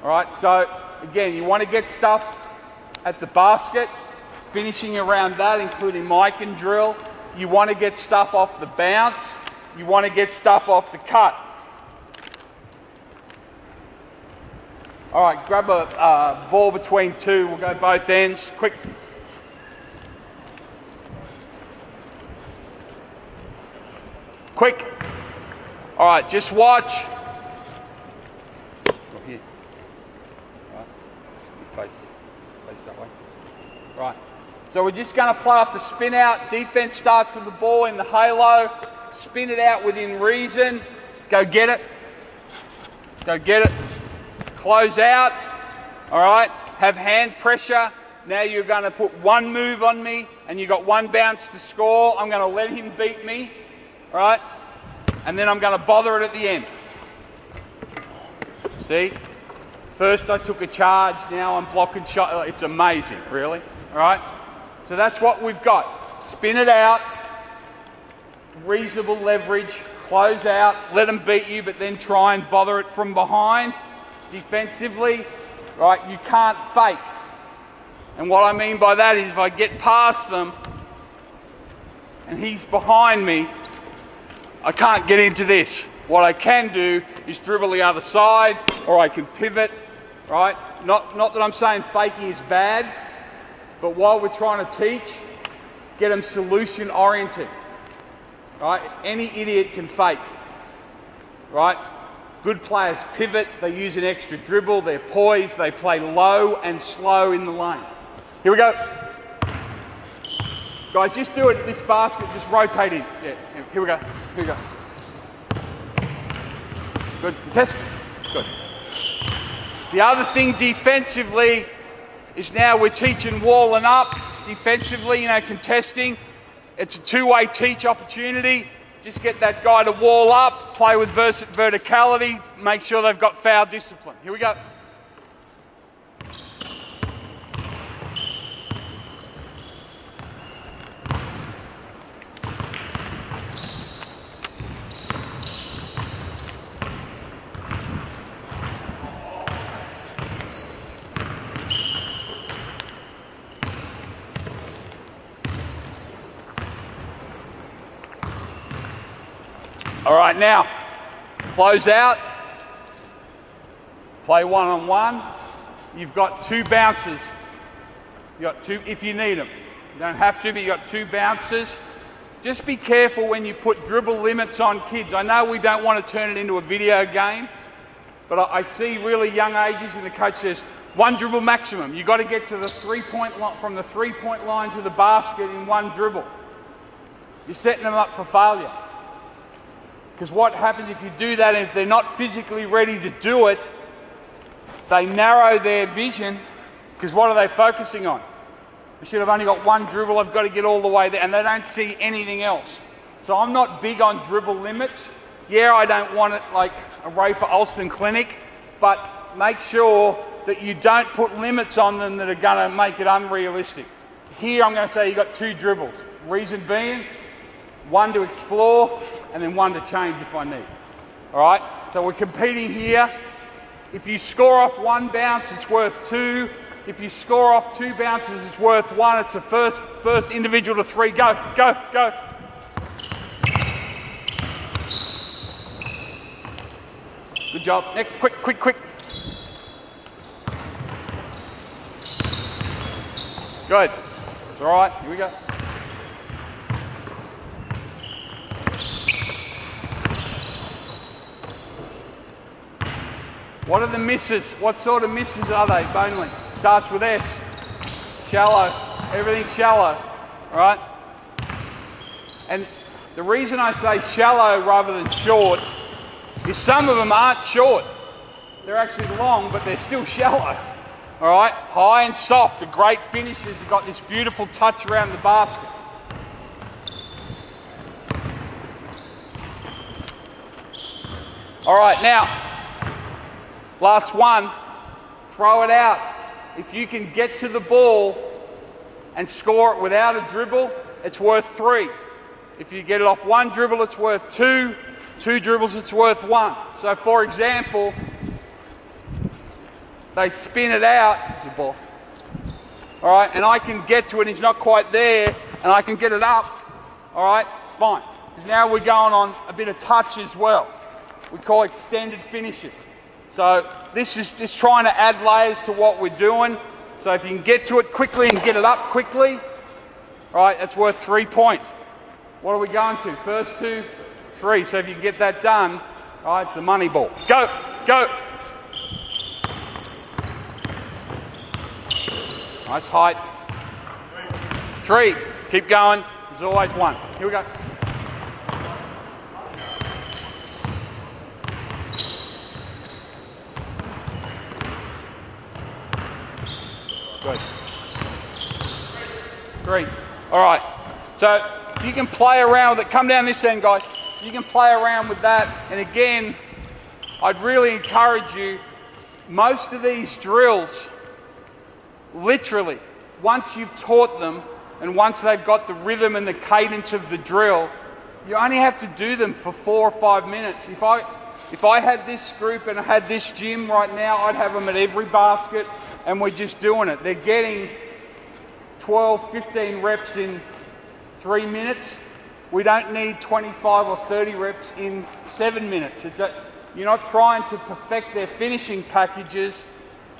All right, so again, you want to get stuff at the basket, finishing around that, including Mike and drill. You want to get stuff off the bounce. You want to get stuff off the cut. All right, grab a ball between two. We'll go both ends. Quick. Quick. All right, just watch. Here. All right. Face that way. Right. So we're just going to play off the spin out. Defense starts with the ball in the halo. Spin it out within reason. Go get it. Go get it. Close out. All right. Have hand pressure. Now you're going to put one move on me and you've got one bounce to score. I'm going to let him beat me. All right. And then I'm going to bother it at the end. See? First I took a charge. Now I'm blocking shot. It's amazing, really. All right. So that's what we've got. Spin it out, reasonable leverage, close out, let them beat you, but then try and bother it from behind. Defensively, right, you can't fake. And what I mean by that is if I get past them and he's behind me, I can't get into this. What I can do is dribble the other side, or I can pivot, right? Not that I'm saying faking is bad, but while we're trying to teach, get them solution oriented, right? Any idiot can fake, right? Good players pivot, they use an extra dribble, they're poised, they play low and slow in the lane. Here we go. Guys, just do it at this basket, just rotate in. Yeah, here we go, here we go. Good, test, good. The other thing defensively is now we're teaching walling up defensively, you know, contesting. It's a two-way teach opportunity. Just get that guy to wall up, play with verticality, make sure they've got foul discipline. Here we go. All right, now, close out, play one-on-one. You've got two bounces. You've got two, if you need them. You don't have to, but you've got two bounces. Just be careful when you put dribble limits on kids. I know we don't want to turn it into a video game, but I see really young ages and the coach says, one dribble maximum. You've got to get to the three-point line, from the three-point line to the basket in one dribble. You're setting them up for failure. Because what happens if you do that, and if they're not physically ready to do it, they narrow their vision, because what are they focusing on? I should have only got one dribble, I've got to get all the way there, and they don't see anything else. So I'm not big on dribble limits. Yeah, I don't want it like a Rafer Alston clinic, but make sure that you don't put limits on them that are going to make it unrealistic. Here I'm going to say you've got two dribbles. Reason being, one to explore and then one to change if I need. All right, so we're competing here. If you score off one bounce, it's worth two. If you score off two bounces, it's worth one. It's the first individual to three. Go, go, go. Good job. Next, quick, quick, quick. Good. It's all right. Here we go. What are the misses? What sort of misses are they, Bonely? Starts with S. Shallow. Everything's shallow. All right? And the reason I say shallow rather than short is some of them aren't short. They're actually long, but they're still shallow. All right? High and soft. The great finishers have got this beautiful touch around the basket. All right, now, last one, throw it out. If you can get to the ball and score it without a dribble, it's worth 3. If you get it off 1 dribble, it's worth 2. 2 dribbles, it's worth 1. So for example, they spin it out, the ball, all right, and I can get to it, he's not quite there, and I can get it up, all right, fine. Because now we're going on a bit of touch as well. We call extended finishes. So this is just trying to add layers to what we're doing. So if you can get to it quickly and get it up quickly, all right, that's worth 3 points. What are we going to? First 2, 3. So if you get that done, all right, it's the money ball. Go, go. Nice height. 3. Keep going. There's always 1. Here we go. Good. 3. All right. So you can play around with it. Come down this end, guys. You can play around with that. And again, I'd really encourage you, most of these drills, literally, once you've taught them and once they've got the rhythm and the cadence of the drill, you only have to do them for 4 or 5 minutes. If I had this group and I had this gym right now, I'd have them at every basket and we're just doing it. They're getting 12, 15 reps in 3 minutes. We don't need 25 or 30 reps in 7 minutes. You're not trying to perfect their finishing packages.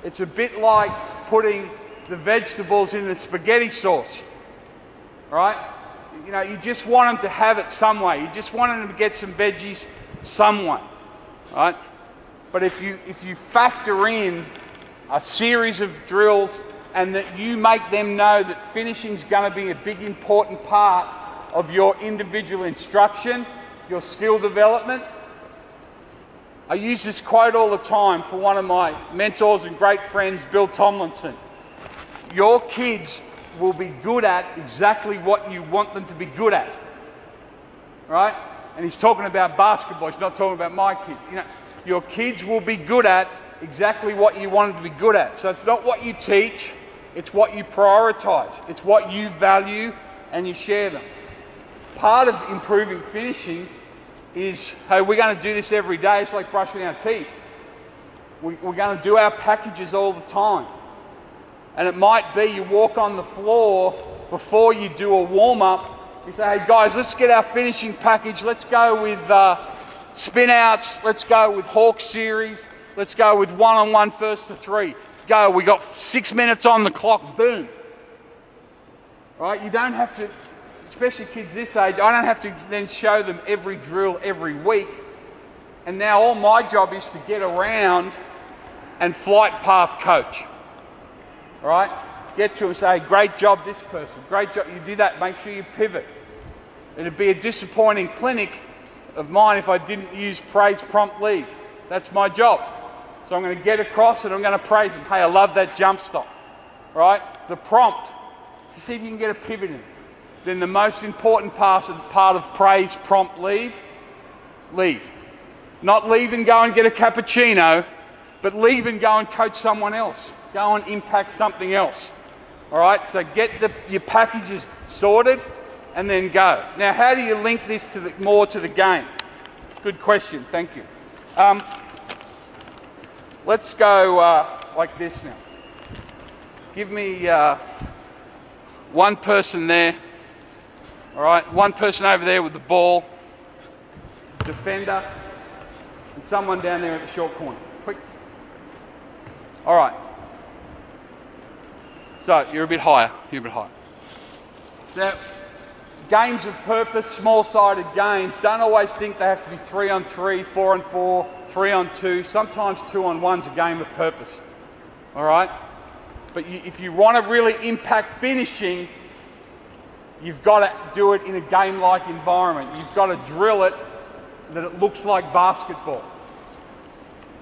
It's a bit like putting the vegetables in the spaghetti sauce, right? You know, you just want them to have it some way. You just want them to get some veggies some way, right? But if you factor in a series of drills and that you make them know that finishing is going to be a big important part of your individual instruction, your skill development. I use this quote all the time for one of my mentors and great friends, Bill Tomlinson. Your kids will be good at exactly what you want them to be good at, right? And he's talking about basketball, he's not talking about my kid. You know, your kids will be good at exactly what you want them to be good at. So it's not what you teach, it's what you prioritize. It's what you value and you share them. Part of improving finishing is, hey, we're going to do this every day. It's like brushing our teeth. We're going to do our packages all the time. And it might be you walk on the floor before you do a warm-up. You say, hey guys, let's get our finishing package. Let's go with spin-outs. Let's go with Hawk series. Let's go with one-on-one first to 3. Go, we got 6 minutes on the clock. Boom. Right? You don't have to, especially kids this age, I don't have to then show them every drill every week. And now all my job is to get around and flight path coach. All right? Get to them and say, great job this person, great job, you do that, make sure you pivot. It'd be a disappointing clinic of mine if I didn't use praise, prompt, leave. That's my job. So I'm going to get across and I'm going to praise them. Hey, I love that jump stop. All right? The prompt, to see if you can get a pivot in. Then the most important part of praise, prompt, leave. Not leave and go and get a cappuccino, but leave and go and coach someone else. Go and impact something else. All right, so get your packages sorted and then go. Now, how do you link this to more to the game? Good question, thank you. Let's go like this now. Give me one person there. All right, one person over there with the ball, defender, and someone down there at the short corner. Quick. All right. So, you're a bit higher. Now, games of purpose, small-sided games, don't always think they have to be 3-on-3, 4-on-4, 3-on-2. Sometimes 2-on-1's a game of purpose. All right? But if you want to really impact finishing, you've got to do it in a game-like environment. You've got to drill it that it looks like basketball.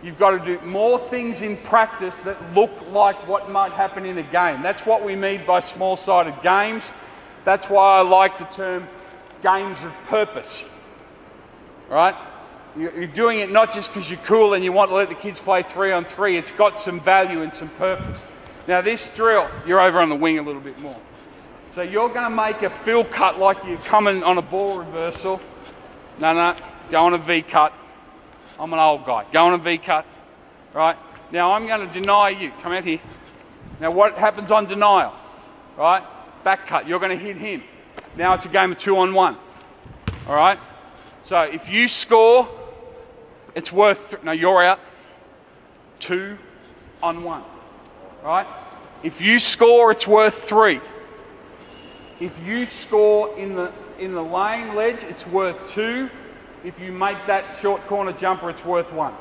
You've got to do more things in practice that look like what might happen in a game. That's what we mean by small-sided games. That's why I like the term games of purpose. All right? You're doing it not just because you're cool and you want to let the kids play 3-on-3. It's got some value and some purpose. Now this drill, you're over on the wing a little bit more. So you're going to make a fill cut like you're coming on a ball reversal. No, go on a V cut. I'm an old guy. Go on a V cut. Right? Now I'm going to deny you. Come out here. Now what happens on denial? Right? Back cut. You're going to hit him. Now it's a game of 2-on-1. All right? So if you score, it's worth... No, you're out. 2-on-1. Right? If you score, it's worth 3. If you score in the lane ledge, it's worth 2. If you make that short corner jumper, it's worth 1.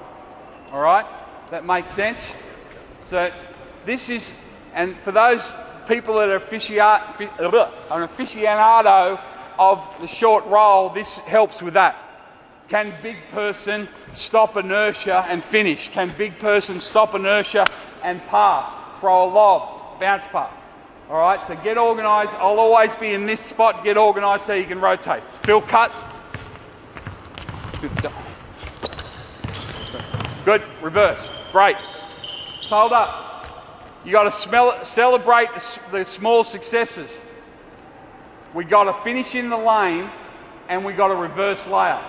All right? That makes sense? So this is, and for those people that are an aficionado of the short roll, this helps with that. Can big person stop inertia and finish? Can big person stop inertia and pass? Throw a lob, bounce pass. All right, so get organised. I'll always be in this spot. Get organised so you can rotate. Fill cut. Good. Reverse. Great. Hold up. You got to celebrate the small successes. We got to finish in the lane, and we got to reverse layup.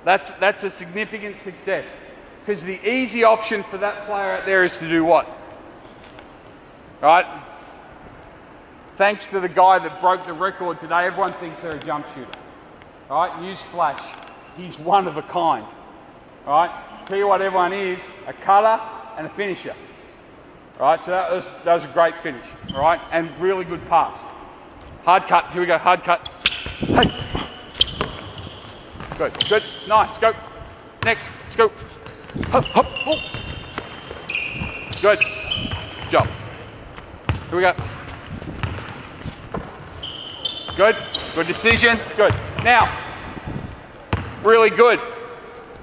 That's a significant success, because the easy option for that player out there is to do what? Right? Thanks to the guy that broke the record today, everyone thinks they're a jump shooter. All right? Newsflash. He's one of a kind. All right? Tell you what everyone is, a cutter and a finisher. All right? So that was a great finish. All right? And really good pass. Hard cut. Here we go. Hard cut. Hey. Good. Good. Nice. Go. Next. Let's go. Hop. Hop. Oh. Good. Good job. Here we go. Good. Good decision. Good. Now, really good.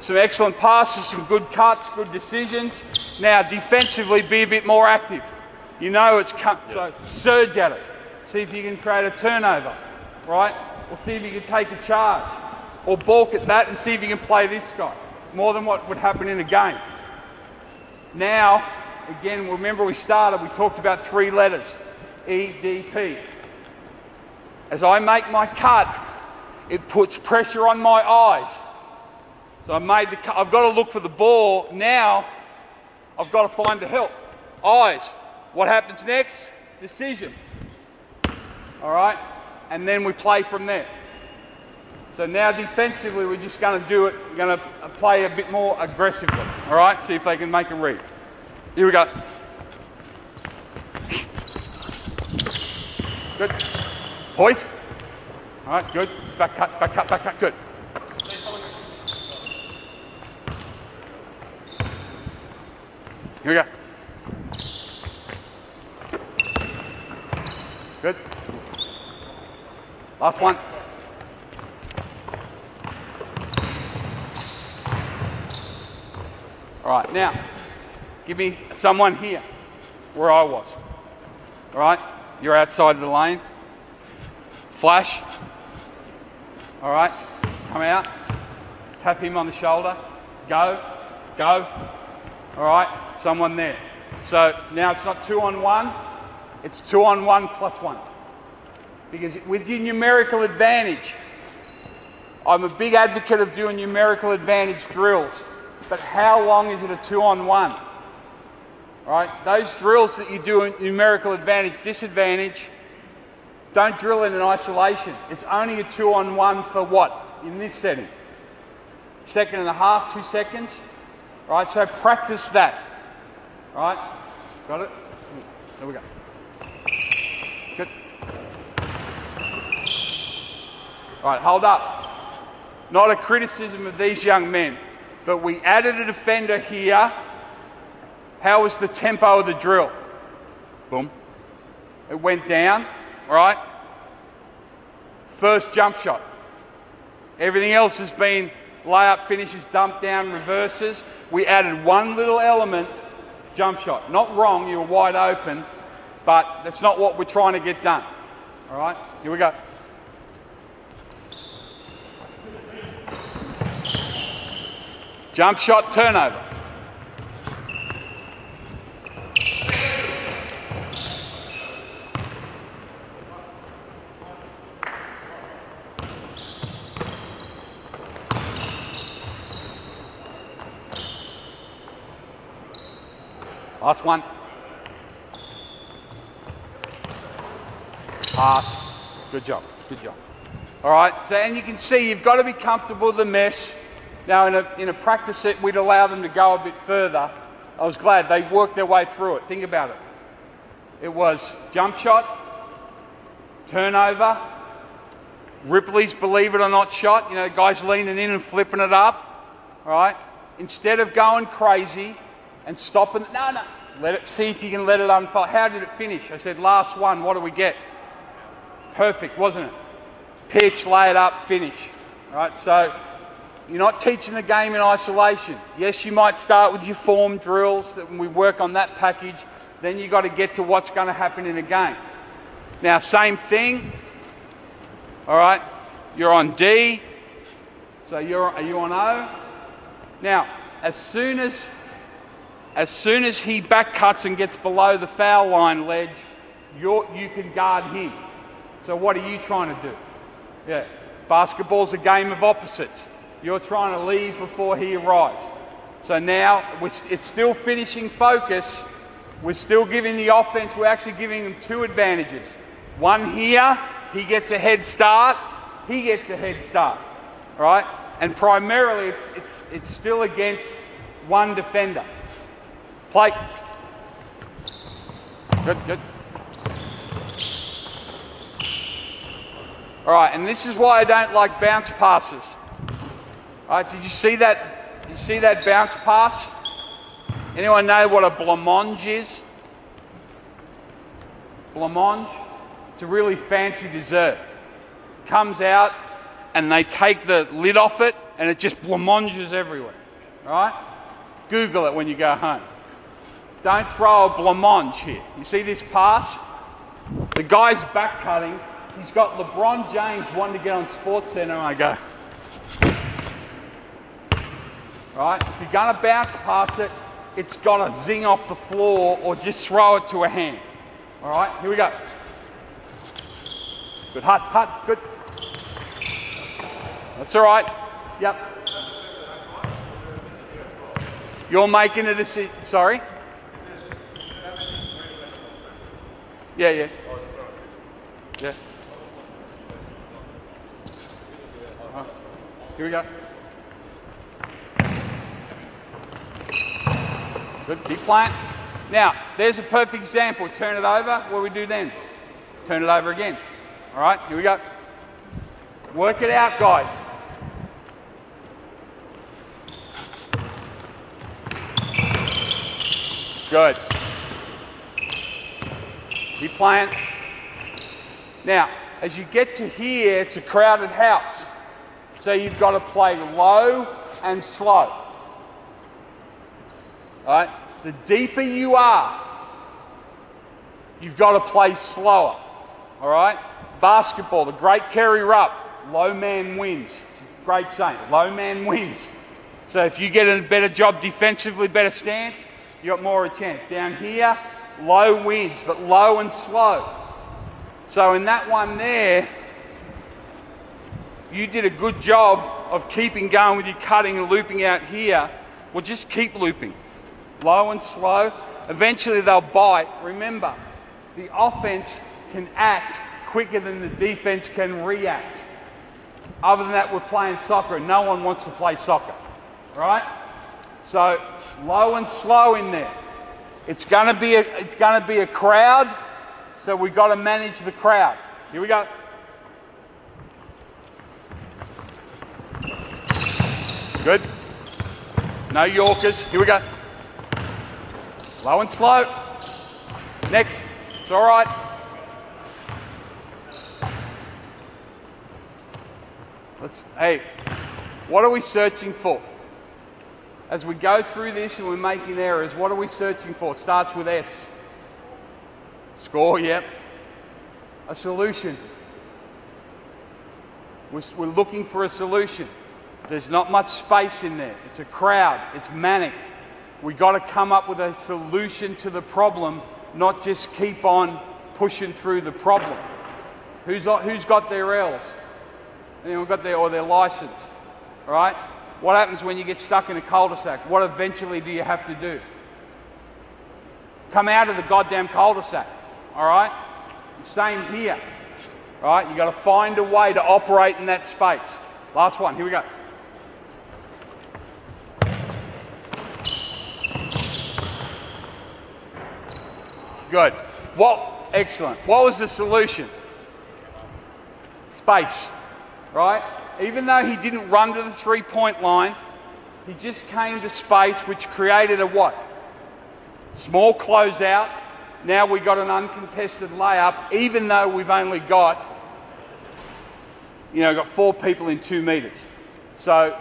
Some excellent passes, some good cuts, good decisions. Now, defensively, be a bit more active. You know it's so surge at it. See if you can create a turnover, right? Or see if you can take a charge. Or balk at that and see if you can play this guy. More than what would happen in a game. Now, again, remember we talked about 3 letters. E, D, P. As I make my cut, it puts pressure on my eyes. So I made the cut. I've got to look for the ball. Now, I've got to find the help. Eyes. What happens next? Decision. All right? And then we play from there. So now defensively, we're just going to do it. We're going to play a bit more aggressively. All right? See if they can make a read. Here we go. Good. Hoist. All right, good. Back cut, back cut, back cut. Good. Here we go. Good. Last one. All right, now, give me someone here where I was. All right, you're outside of the lane. Flash. All right, come out. Tap him on the shoulder. Go. Go. All right, someone there. So now it's not 2-on-1, it's 2-on-1 plus 1. Because with your numerical advantage, I'm a big advocate of doing numerical advantage drills. But how long is it a 2-on-1? All right, those drills that you do in numerical advantage, disadvantage, don't drill in isolation. It's only a 2-on-1 for what? In this setting. 1.5 seconds, 2 seconds. Right, so practice that. Right, got it? There we go. Good. Right, hold up. Not a criticism of these young men, but we added a defender here. How was the tempo of the drill? Boom. It went down, right? First jump shot. Everything else has been layup, finishes, dump down, reverses. We added one little element, jump shot. Not wrong, you were wide open, but that's not what we're trying to get done. All right, here we go. Jump shot, turnover. Last one. Pass. Good job. Good job. All right. So, and you can see you've got to be comfortable with the mess. Now, in a practice set, we'd allow them to go a bit further. I was glad they worked their way through it. Think about it. It was jump shot, turnover, Ripley's believe it or not shot. You know, guys leaning in and flipping it up. All right. Instead of going crazy and stopping, no, let it, see if you can let it unfold. How did it finish? I said, last one, what do we get? Perfect, wasn't it? Pitch, lay it up, finish. All right, so you're not teaching the game in isolation. Yes, you might start with your form drills, and we work on that package. Then you've got to get to what's going to happen in a game. Now, same thing. All right, you're on D. So are you on O? Now, as soon as he back cuts and gets below the foul line ledge, you can guard him. So what are you trying to do? Yeah, basketball's a game of opposites. You're trying to leave before he arrives. So now it's still finishing focus. We're still giving the offense, we're actually giving them two advantages. One here, he gets a head start, he gets a head start. All right? And primarily it's still against one defender. Play. Good. All right, and this is why I don't like bounce passes. All right, did you see that? Did you see that bounce pass? Anyone know what a blancmange is? Blancmange? It's a really fancy dessert. Comes out and they take the lid off it and it just blancmanges everywhere. All right? Google it when you go home. Don't throw a blancmange here. You see this pass? The guy's back cutting. He's got LeBron James wanting to get on SportsCenter, and I go. Right? If you're going to bounce past it, it's got to zing off the floor or just throw it to a hand. All right? Here we go. Good. Hut. Good. That's all right. Yep. You're making a decision. Sorry? Yeah. Here we go. Good, keep playing. Now, there's a perfect example. Turn it over. What do we do then? Turn it over again. All right, here we go. Work it out, guys. Good. Keep playing. Now, as you get to here, it's a crowded house. So you've got to play low and slow. All right? The deeper you are, you've got to play slower. All right? Basketball, the great Kerry Rupp, low man wins. It's a great saying, low man wins. So if you get a better job defensively, better stance, you got more of a chance. Down here, low wins, but low and slow. So in that one there, you did a good job of keeping going with your cutting and looping out here. Well, just keep looping. Low and slow. Eventually they'll bite. Remember, the offense can act quicker than the defense can react. Other than that, we're playing soccer and no one wants to play soccer. Right? So low and slow in there. It's going to be a crowd, so we've got to manage the crowd. Here we go. Good. No Yorkers. Here we go. Low and slow. Next. It's all right. Hey, what are we searching for? As we go through this and we're making errors, what are we searching for? It starts with S. Score, yep. A solution. We're looking for a solution. There's not much space in there. It's a crowd. It's manic. We've got to come up with a solution to the problem, not just keep on pushing through the problem. Who's got their L's? Anyone got their license? All right? What happens when you get stuck in a cul-de-sac? What eventually do you have to do? Come out of the goddamn cul-de-sac, all right? Same here, all right? You've got to find a way to operate in that space. Last one, here we go. Good. Excellent. What was the solution? Space, right? Even though he didn't run to the three-point line, he just came to space, which created a what? Small closeout. Now we got an uncontested layup, even though we've only got, got 4 people in 2 meters. So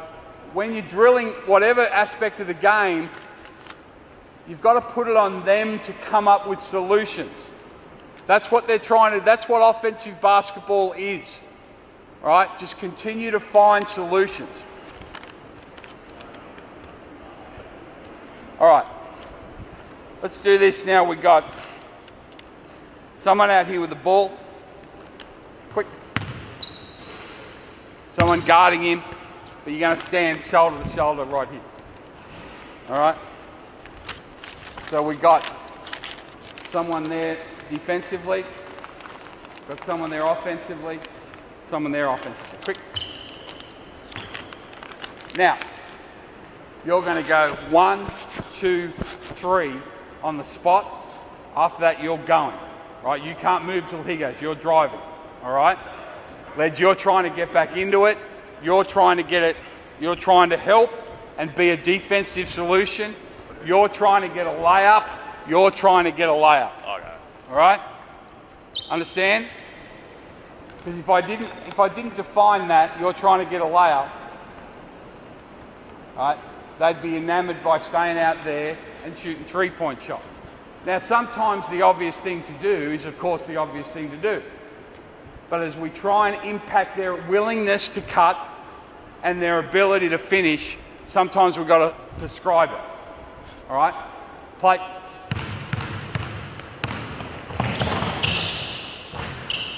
when you're drilling whatever aspect of the game, you've got to put it on them to come up with solutions. That's what they're trying to, that's what offensive basketball is. All right? Just continue to find solutions. All right. Let's do this now. We got someone out here with the ball. Quick. Someone guarding him, but you're going to stand shoulder to shoulder right here. All right? So we got someone there defensively, got someone there offensively, someone there offensively. Quick. Now, you're going to go 1, 2, 3 on the spot. After that, you're going. Right? You can't move till he goes. You're driving. All right? Led, you're trying to get back into it. You're trying to get it. You're trying to help and be a defensive solution. You're trying to get a layup. You're trying to get a layup. Okay. All right? Understand? Because if I didn't define that, you're trying to get a layup. All right? They'd be enamored by staying out there and shooting three-point shots. Now, sometimes the obvious thing to do is, of course, the obvious thing to do. But as we try and impact their willingness to cut and their ability to finish, sometimes we've got to describe it. All right? Play.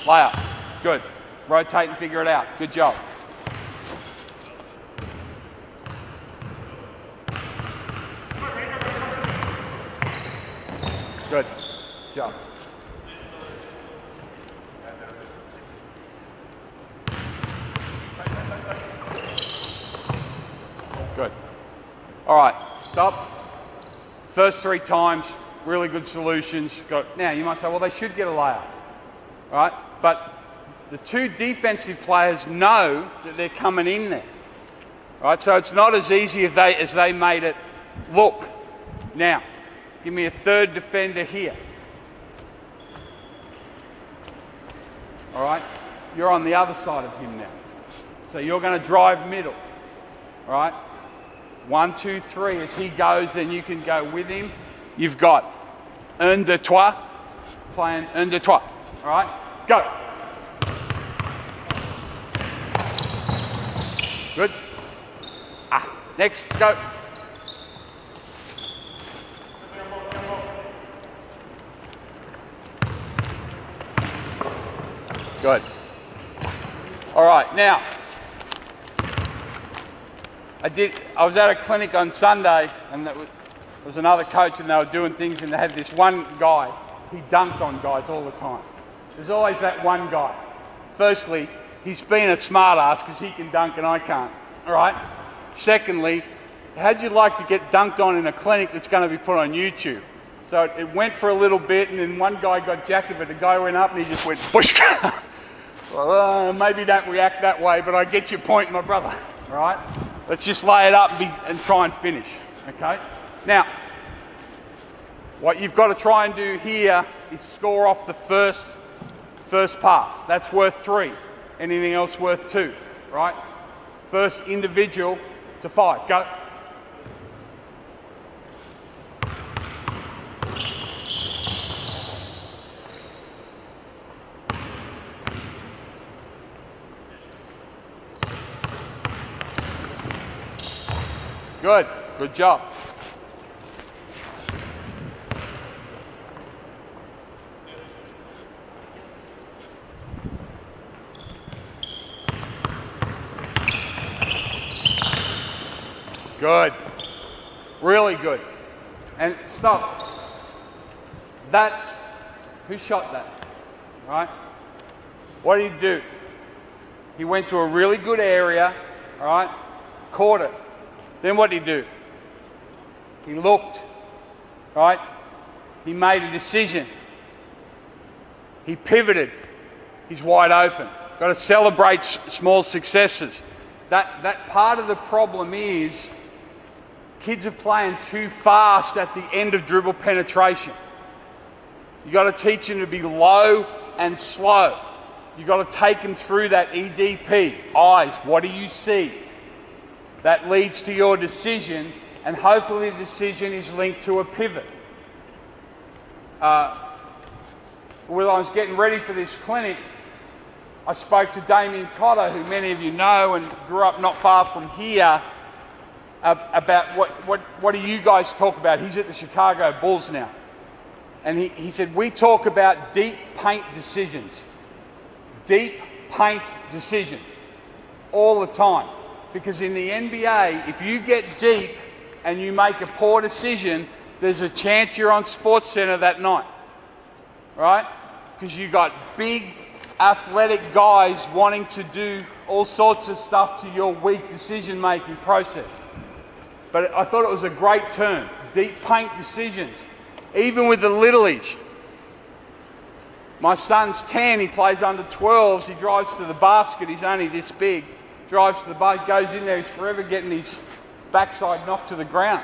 Layup. Good. Rotate and figure it out. Good job. Good job. Good. All right. Stop. First 3 times, really good solutions. Now, you might say, well, they should get a layup. Right? But the 2 defensive players know that they're coming in there. Right? So it's not as easy as they made it look. Now, give me a 3rd defender here. All right? You're on the other side of him now. So you're going to drive middle. All right? 1, 2, 3. As he goes, then you can go with him. You've got un de trois, playing un de trois. All right? Go. Good. Next, go. Good. All right, now, I was at a clinic on Sunday, and there was another coach, and they were doing things, and they had this one guy. He dunked on guys all the time. There's always that one guy. Firstly, he's been a smart ass because he can dunk and I can't. All right? Secondly, how'd you like to get dunked on in a clinic that's going to be put on YouTube? So it went for a little bit, and then one guy got jacked, but the guy went up and he just went, bush. Well, maybe don't react that way, but I get your point, my brother. All right? Let's just lay it up and try and finish. Okay? Now, what you've got to try and do here is score off the first pass. That's worth 3. Anything else worth 2. Right? First individual to 5. Go. Good. Good job. Good. Really good. And stop. That's, who shot that, right? What did he do? He went to a really good area, right? Caught it. Then what did he do? He looked, right? He made a decision. He pivoted. He's wide open. Got to celebrate small successes. That part of the problem is kids are playing too fast at the end of dribble penetration. You've got to teach them to be low and slow. You've got to take them through that EDP. Eyes, what do you see? That leads to your decision, and hopefully the decision is linked to a pivot. When I was getting ready for this clinic, I spoke to Damien Cotter, who many of you know and grew up not far from here, about what do you guys talk about? He's at the Chicago Bulls now. And he said, we talk about deep paint decisions. Deep paint decisions. All the time. Because in the NBA, if you get deep and you make a poor decision, there's a chance you're on SportsCenter that night. Right? Because you got big, athletic guys wanting to do all sorts of stuff to your weak decision-making process. But I thought it was a great term. Deep paint decisions. Even with the littlies. My son's 10, he plays under 12s, he drives to the basket, he's only this big. Drives to the basket, goes in there, he's forever getting his backside knocked to the ground.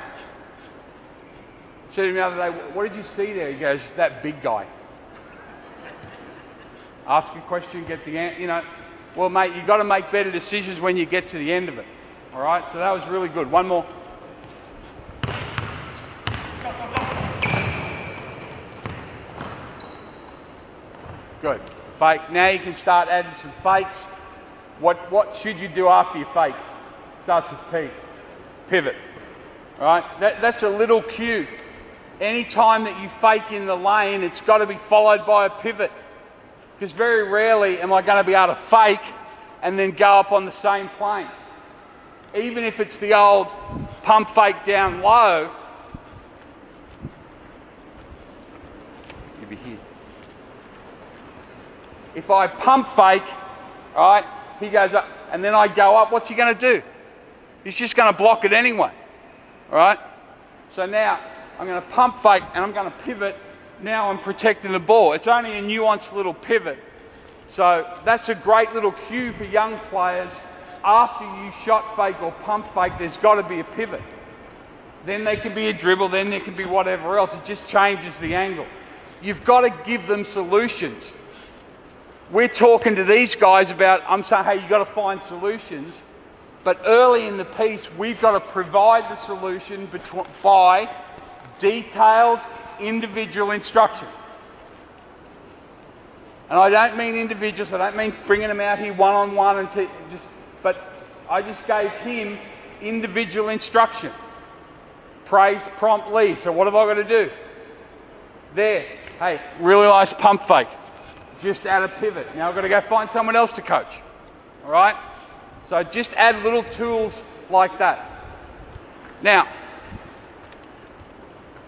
I said to him the other day, what did you see there? He goes, that big guy. Ask a question, get the answer, you know. Well, mate, you've got to make better decisions when you get to the end of it. All right, so that was really good. One more. Good. Fake. Now you can start adding some fakes. What should you do after you fake? Starts with P. Pivot. All right? That's a little cue. Any time that you fake in the lane, it's got to be followed by a pivot. Because very rarely am I going to be able to fake and then go up on the same plane. Even if it's the old pump fake down low, you'll be here. If I pump fake, all right, he goes up, and then I go up, what's he going to do? He's just going to block it anyway, all right? So now I'm going to pump fake and I'm going to pivot. Now I'm protecting the ball. It's only a nuanced little pivot. So that's a great little cue for young players. After you shot fake or pump fake, there's got to be a pivot. Then there can be a dribble, then there can be whatever else. It just changes the angle. You've got to give them solutions. We're talking to these guys about, I'm saying, hey, you've got to find solutions. But early in the piece, we've got to provide the solution by detailed individual instruction. And I don't mean individuals, I don't mean bringing them out here one-on-one and but I just gave him individual instruction. Praise, prompt, leave. So what have I got to do? There. Hey, really nice pump fake. Just add a pivot. Now I've got to go find someone else to coach. All right? So just add little tools like that. Now,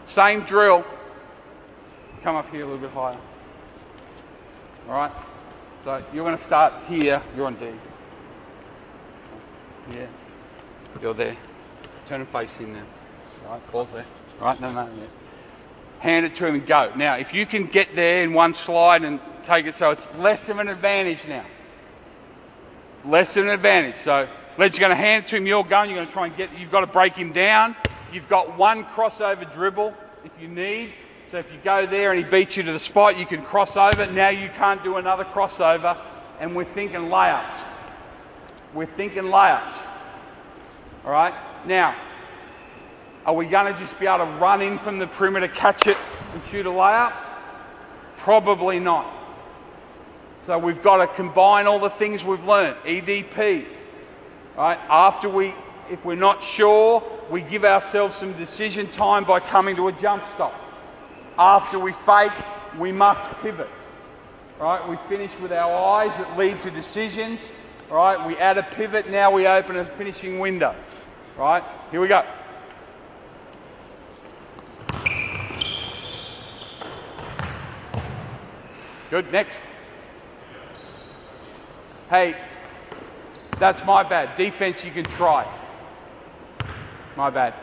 same drill. Come up here a little bit higher. All right? So you're going to start here. You're on D. Yeah. You're there. Turn and face him now. All right? Pause there. All right? No. Yeah. Hand it to him and go. Now, if you can get there in one slide and take it so it's less of an advantage now. Less of an advantage. So, Led's going to hand it to him, you're going, you're going to try and you've got to break him down. You've got one crossover dribble if you need. So if you go there and he beats you to the spot, you can cross over. Now you can't do another crossover, and we're thinking layups. We're thinking layups. All right? Now, are we going to just be able to run in from the perimeter, catch it, and shoot a layup? Probably not. So we've got to combine all the things we've learned. EDP. Right? If we're not sure, we give ourselves some decision time by coming to a jump stop. After we fake, we must pivot. Right? We finish with our eyes that lead to decisions. Right? We add a pivot, now we open a finishing window. Right? Here we go. Good, next. Hey, that's my bad. Defense, you can try. My bad.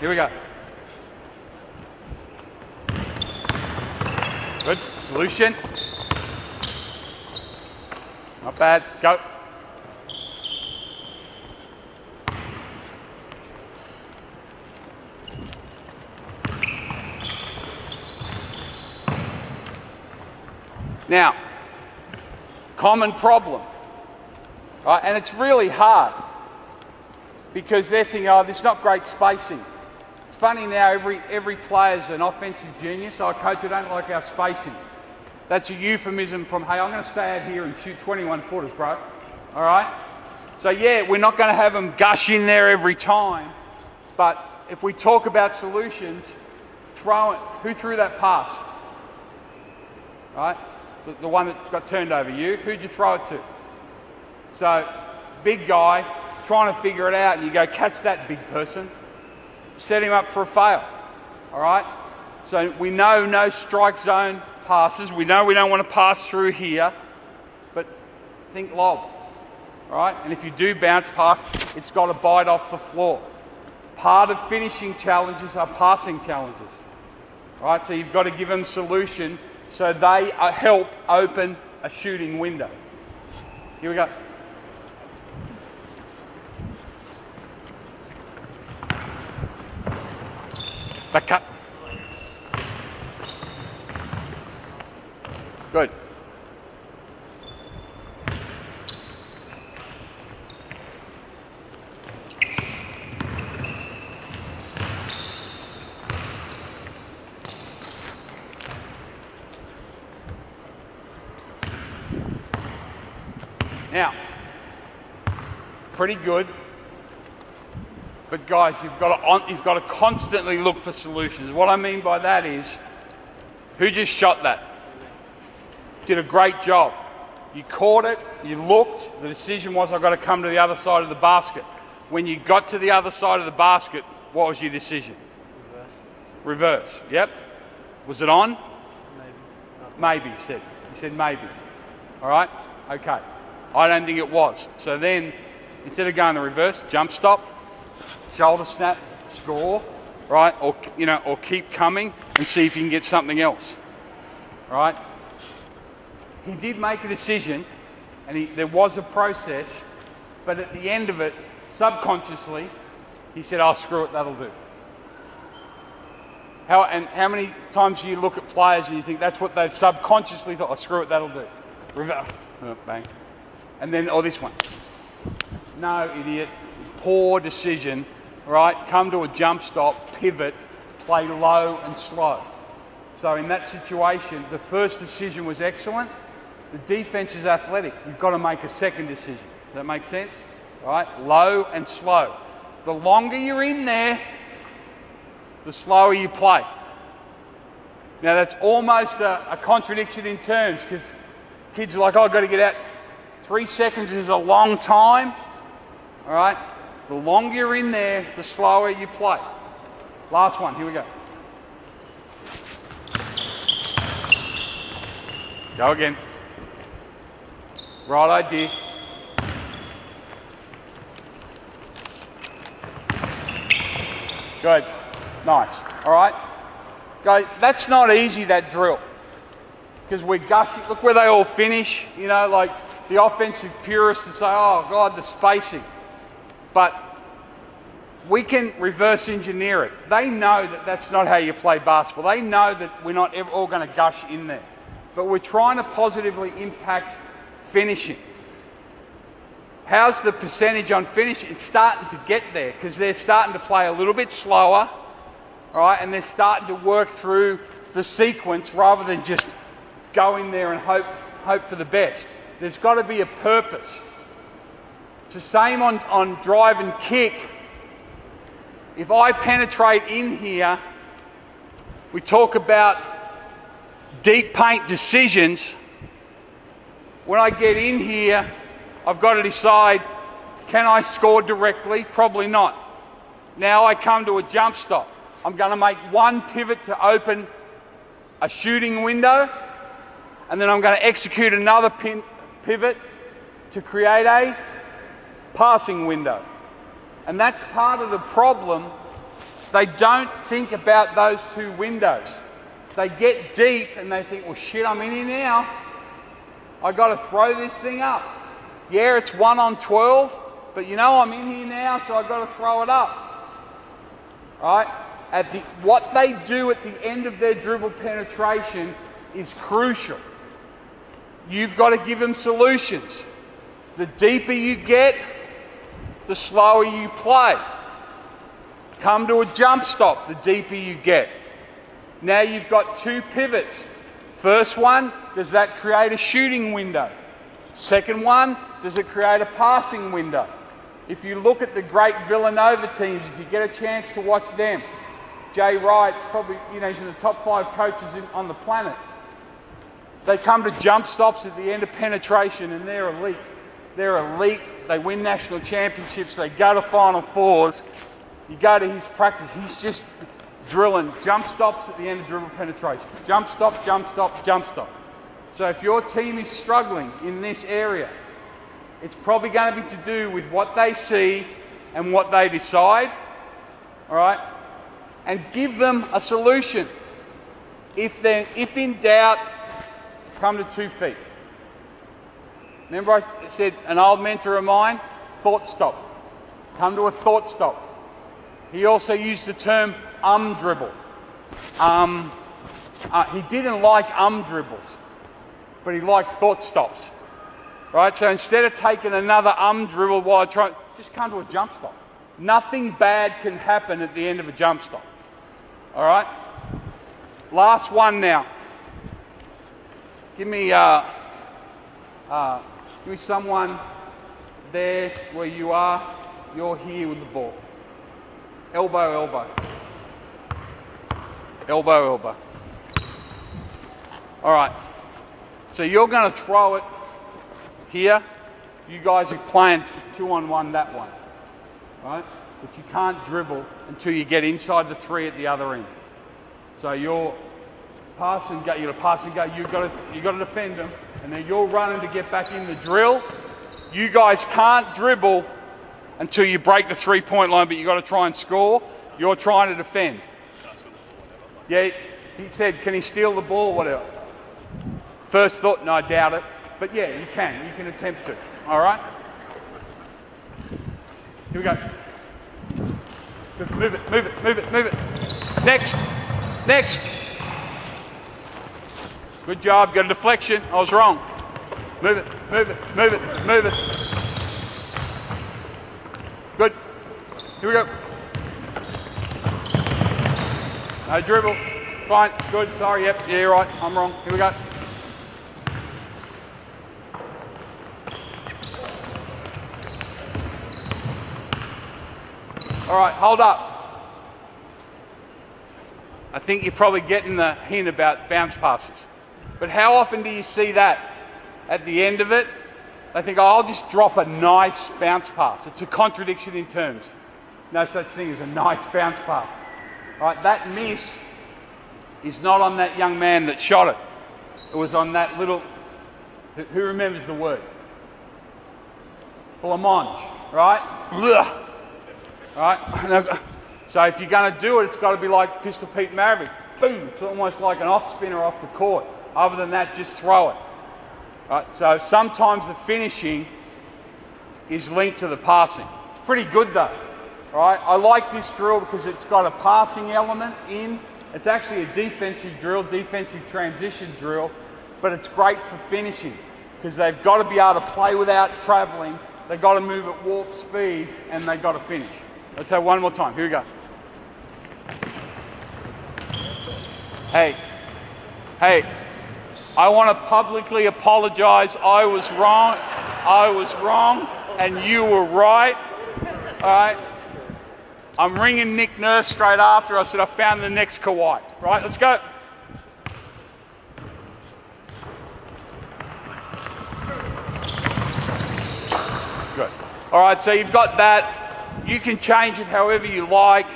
Here we go. Good, solution. Not bad, go. Now, common problem, right? And it's really hard because they're thinking, oh, this is not great spacing. It's funny now, every player's an offensive genius. So, coach, I don't like our spacing. That's a euphemism from, hey, I'm going to stay out here and shoot 21 footers, bro. All right? So, yeah, we're not going to have them gush in there every time. But if we talk about solutions, who threw that pass? Right? The one that got turned over, you. Who'd you throw it to? So, big guy, trying to figure it out, and you go, catch that big person. Set him up for a fail. All right? So we know no strike zone passes. We know we don't want to pass through here, but think lob. All right? And if you do bounce pass, it's got to bite off the floor. Part of finishing challenges are passing challenges. All right? So you've got to give them solution so they help open a shooting window. Here we go. Back cut. Good. Now, pretty good. But guys, you've got to constantly look for solutions. What I mean by that is, who just shot that? Did a great job. You caught it, you looked, the decision was I've got to come to the other side of the basket. When you got to the other side of the basket, what was your decision? Reverse. Reverse, yep. Was it on? Maybe. Maybe, you said. You said maybe. All right? Okay. I don't think it was. So then, instead of going the reverse, jump stop, shoulder snap, score, right? Or keep coming and see if you can get something else, right? He did make a decision, and there was a process, but at the end of it, subconsciously, he said, "Oh, screw it, that'll do." How many times do you look at players and you think that's what they've subconsciously thought? "Oh, screw it, that'll do." Oh, bang. And then, this one. No, idiot. Poor decision, right? Come to a jump stop, pivot, play low and slow. So in that situation, the first decision was excellent. The defense is athletic. You've got to make a second decision. Does that make sense? Right? Low and slow. The longer you're in there, the slower you play. Now that's almost a contradiction in terms, because kids are like, "Oh, I've got to get out." 3 seconds is a long time. All right? The longer you're in there, the slower you play. Last one. Here we go. Go again. Right idea. Good. Nice. All right? Guys, that's not easy, that drill. Because we're gushing. Look where they all finish. Like the offensive purists and say, "Oh, God, the spacing." But we can reverse engineer it. They know that that's not how you play basketball. They know that we're not all going to gush in there. But we're trying to positively impact finishing. How's the percentage on finishing? It's starting to get there because they're starting to play a little bit slower, all right, and they're starting to work through the sequence rather than just go in there and hope for the best. There's got to be a purpose. It's the same on drive and kick. If I penetrate in here, we talk about deep paint decisions. When I get in here, I've got to decide, can I score directly? Probably not. Now I come to a jump stop. I'm going to make one pivot to open a shooting window, and then I'm going to execute another pivot to create a passing window. And that's part of the problem. They don't think about those two windows. They get deep and they think, well, shit, I'm in here now. I got to throw this thing up. Yeah, it's 1 on 12, but you know I'm in here now, so I got to throw it up. Right? What they do at the end of their dribble penetration is crucial. You've got to give them solutions. The deeper you get, the slower you play. Come to a jump stop, the deeper you get. Now you've got two pivots. First one, does that create a shooting window? Second one, does it create a passing window? If you look at the great Villanova teams, if you get a chance to watch them, Jay Wright's probably, he's in the top 5 coaches on the planet. They come to jump stops at the end of penetration and they're elite. They're elite. They win national championships. They go to Final Fours. You go to his practice, he's just drilling jump stops at the end of dribble penetration. Jump stop, jump stop, jump stop. So if your team is struggling in this area, it's probably going to be to do with what they see and what they decide. All right? And give them a solution. If in doubt, come to 2 feet. Remember I said an old mentor of mine, thought stop. Come to a thought stop. He also used the term dribble. He didn't like dribbles, but he liked thought stops. Right? So instead of taking another dribble while I try, just come to a jump stop. Nothing bad can happen at the end of a jump stop. All right? Last one now. Give me someone there where you are. You're here with the ball. Elbow, elbow. Elbow, elbow. All right. So you're going to throw it here. You guys are playing 2-on-1 that one. Right? But you can't dribble until you get inside the 3 at the other end. So you're pass and go. You got to pass and go. You got to defend them, and then you're running to get back in the drill. You guys can't dribble until you break the 3-point line, but you got to try and score. You're trying to defend. Yeah, he said, can he steal the ball? Whatever. First thought, no, I doubt it. But yeah, you can. You can attempt to. All right. Here we go. Move it, move it, move it, move it. Next. Next. Good job. Got a deflection. I was wrong. Move it, move it, move it, move it. Good. Here we go. No dribble. Fine. Good. Sorry. Yep. Yeah, you're right. I'm wrong. Here we go. All right. Hold up. I think you're probably getting the hint about bounce passes. But how often do you see that? At the end of it, they think, oh, I'll just drop a nice bounce pass. It's a contradiction in terms. No such thing as a nice bounce pass. Right? That miss is not on that young man that shot it. It was on that little, who remembers the word? Blancmange, right? Blah. Right? So if you're going to do it, it's got to be like Pistol Pete Maverick. Boom! It's almost like an off spinner off the court. Other than that, just throw it. Right? So sometimes the finishing is linked to the passing. It's pretty good though. Right? I like this drill because it's got a passing element in. It's actually a defensive drill, defensive transition drill, but it's great for finishing because they've got to be able to play without travelling. They've got to move at warp speed and they've got to finish. Let's have one more time. Here we go. Hey, I want to publicly apologise. I was wrong, and you were right. All right. I'm ringing Nick Nurse straight after. I said I found the next Kawhi. Right, let's go. Good. All right, so you've got that. You can change it however you like.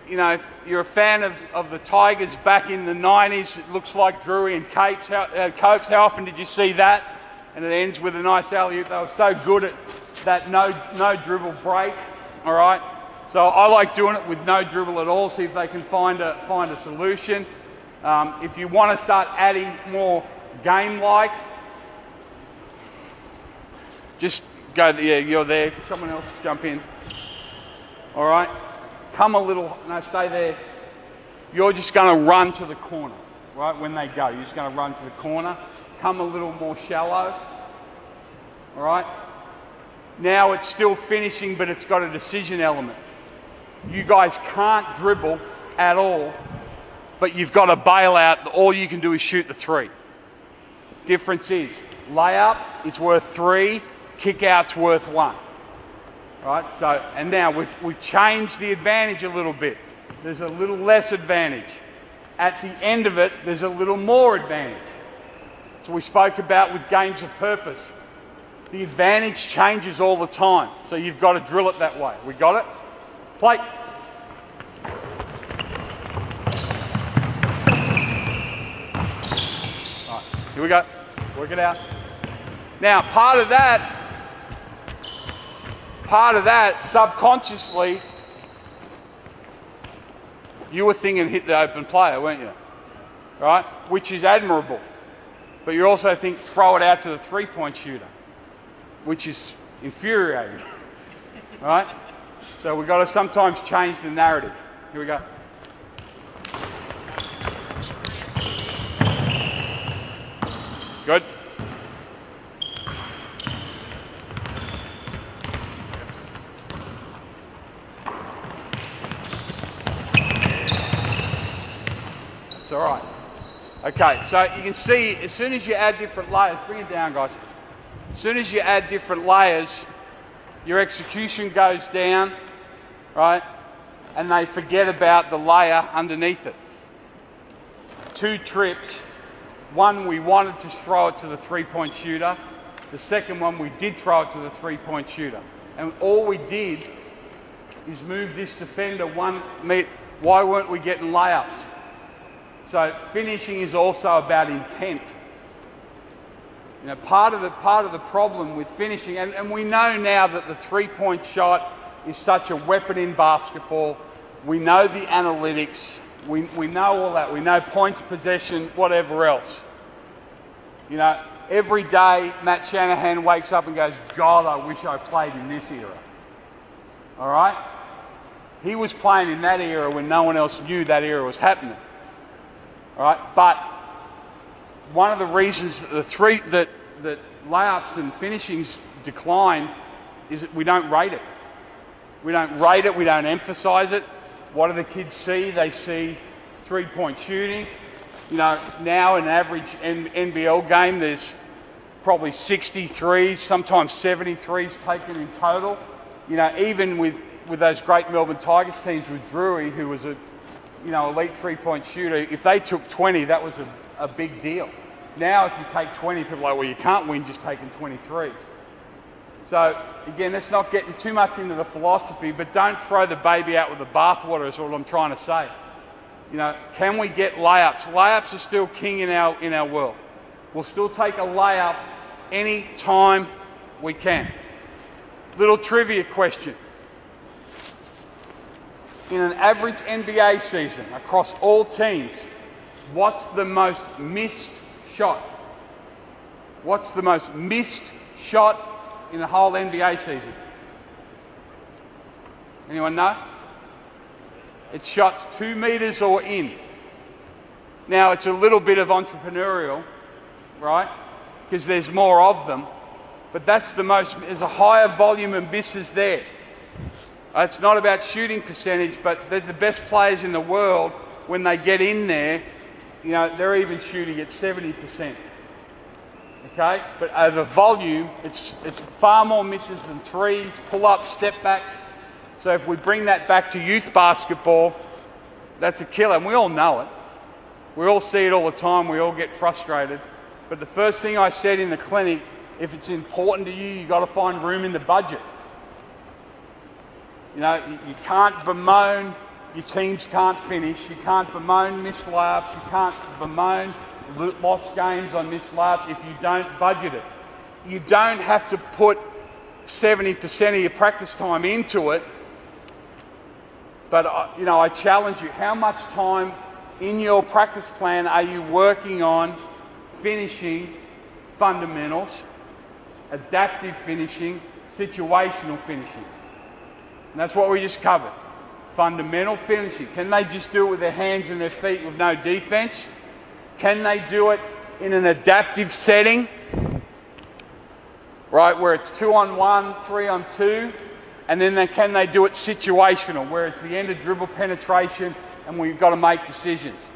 you know, if you're a fan of the Tigers back in the 90s, it looks like Drury and Copes. How often did you see that? And it ends with a nice alley-oop. They were so good at that no dribble break, all right? So I like doing it with no dribble at all, see if they can find a solution. If you want to start adding more game-like, just go, yeah, you're there, someone else jump in. All right, come a little, no, stay there. You're just going to run to the corner, right, when they go. You're just going to run to the corner. Come a little more shallow, all right? Now it's still finishing, but it's got a decision element. You guys can't dribble at all, but you've got a bailout. All you can do is shoot the three. Difference is, layup is worth 3, kick-out's worth 1. Right? So, and now we've changed the advantage a little bit. There's a little less advantage. At the end of it, there's a little more advantage. So we spoke about with games of purpose. The advantage changes all the time. So you've got to drill it that way. We got it? Play. Right, here we go. Work it out. Now, part of that, subconsciously, you were thinking hit the open player, weren't you? Right? Which is admirable. But you also think throw it out to the three-point shooter, which is infuriating. Right? So we've got to sometimes change the narrative. Here we go. Good. That's all right. Okay, so you can see as soon as you add different layers, bring it down, guys. As soon as you add different layers, your execution goes down, right? And they forget about the layer underneath it. 2 trips. One, we wanted to throw it to the three-point shooter. The second one, we did throw it to the three-point shooter. And all we did is move this defender 1 meter. Why weren't we getting layups? So finishing is also about intent. You know, part of the problem with finishing, and we know now that the three-point shot is such a weapon in basketball. We know the analytics. We know all that. We know points, possession, whatever else. You know, every day Matt Shanahan wakes up and goes, God, I wish I played in this era. All right? He was playing in that era when no one else knew that era was happening. All right? But one of the reasons that that layups and finishings declined is that we don't rate it. We don't rate it. We don't emphasize it. What do the kids see? They see three-point shooting. You know, now an average NBL game, there's probably 63s, sometimes 73s taken in total. You know, even with those great Melbourne Tigers teams with Drury, who was a, you know, elite three-point shooter, if they took 20, that was a big deal. Now, if you take 20, people are like, well, you can't win just taking 23s. So, again, let's not get too much into the philosophy, but don't throw the baby out with the bathwater is what I'm trying to say. You know, can we get layups? Layups are still king in our world. We'll still take a layup any time we can. Little trivia question. In an average NBA season, across all teams, what's the most missed shot? What's the most missed shot in the whole NBA season? Anyone know? It's shots 2 meters or in. Now, it's a little bit of entrepreneurial, right? Because there's more of them. But that's the most, there's a higher volume of misses there. It's not about shooting percentage, but they're the best players in the world. When they get in there, you know, they're even shooting at 70%. Okay? But over volume, it's far more misses than threes, pull-ups, step-backs. So if we bring that back to youth basketball, that's a killer. And we all know it. We all see it all the time. We all get frustrated. But the first thing I said in the clinic, if it's important to you, you've got to find room in the budget. You know, you can't bemoan your teams can't finish. You can't bemoan missed laps. You can't bemoan lost games on missed laps if you don't budget it. You don't have to put 70% of your practice time into it. But, I challenge you, how much time in your practice plan are you working on finishing fundamentals, adaptive finishing, situational finishing? And that's what we just covered. Fundamental finishing. Can they just do it with their hands and their feet with no defense? Can they do it in an adaptive setting? Right, where it's 2-on-1, 3-on-2, and then can they do it situational, where it's the end of dribble penetration and we've got to make decisions.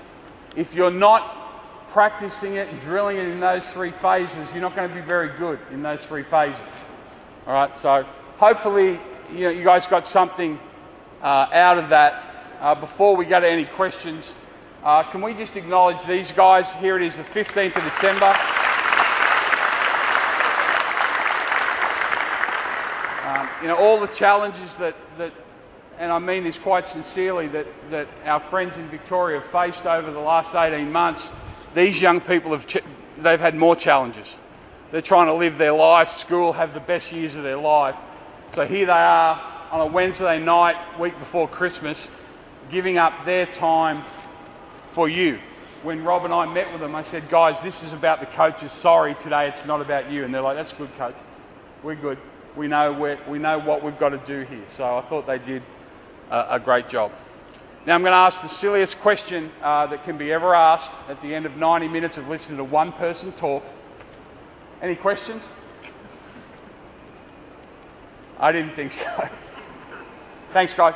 If you're not practicing it and drilling it in those three phases, you're not going to be very good in those three phases. All right, so hopefully you guys got something out of that. Before we go to any questions, can we just acknowledge these guys? Here it is, the 15th of December. All the challenges that, and I mean this quite sincerely, that our friends in Victoria have faced over the last 18 months, these young people they've had more challenges. They're trying to live their life, school, have the best years of their life. So here they are on a Wednesday night, week before Christmas, giving up their time for you. When Rob and I met with them, I said, guys, this is about the coaches. Sorry, today it's not about you. And they're like, that's good, coach. We're good. We know what we've got to do here. So I thought they did a great job. Now I'm going to ask the silliest question that can be ever asked at the end of 90 minutes of listening to one person talk. Any questions? I didn't think so. Thanks, guys.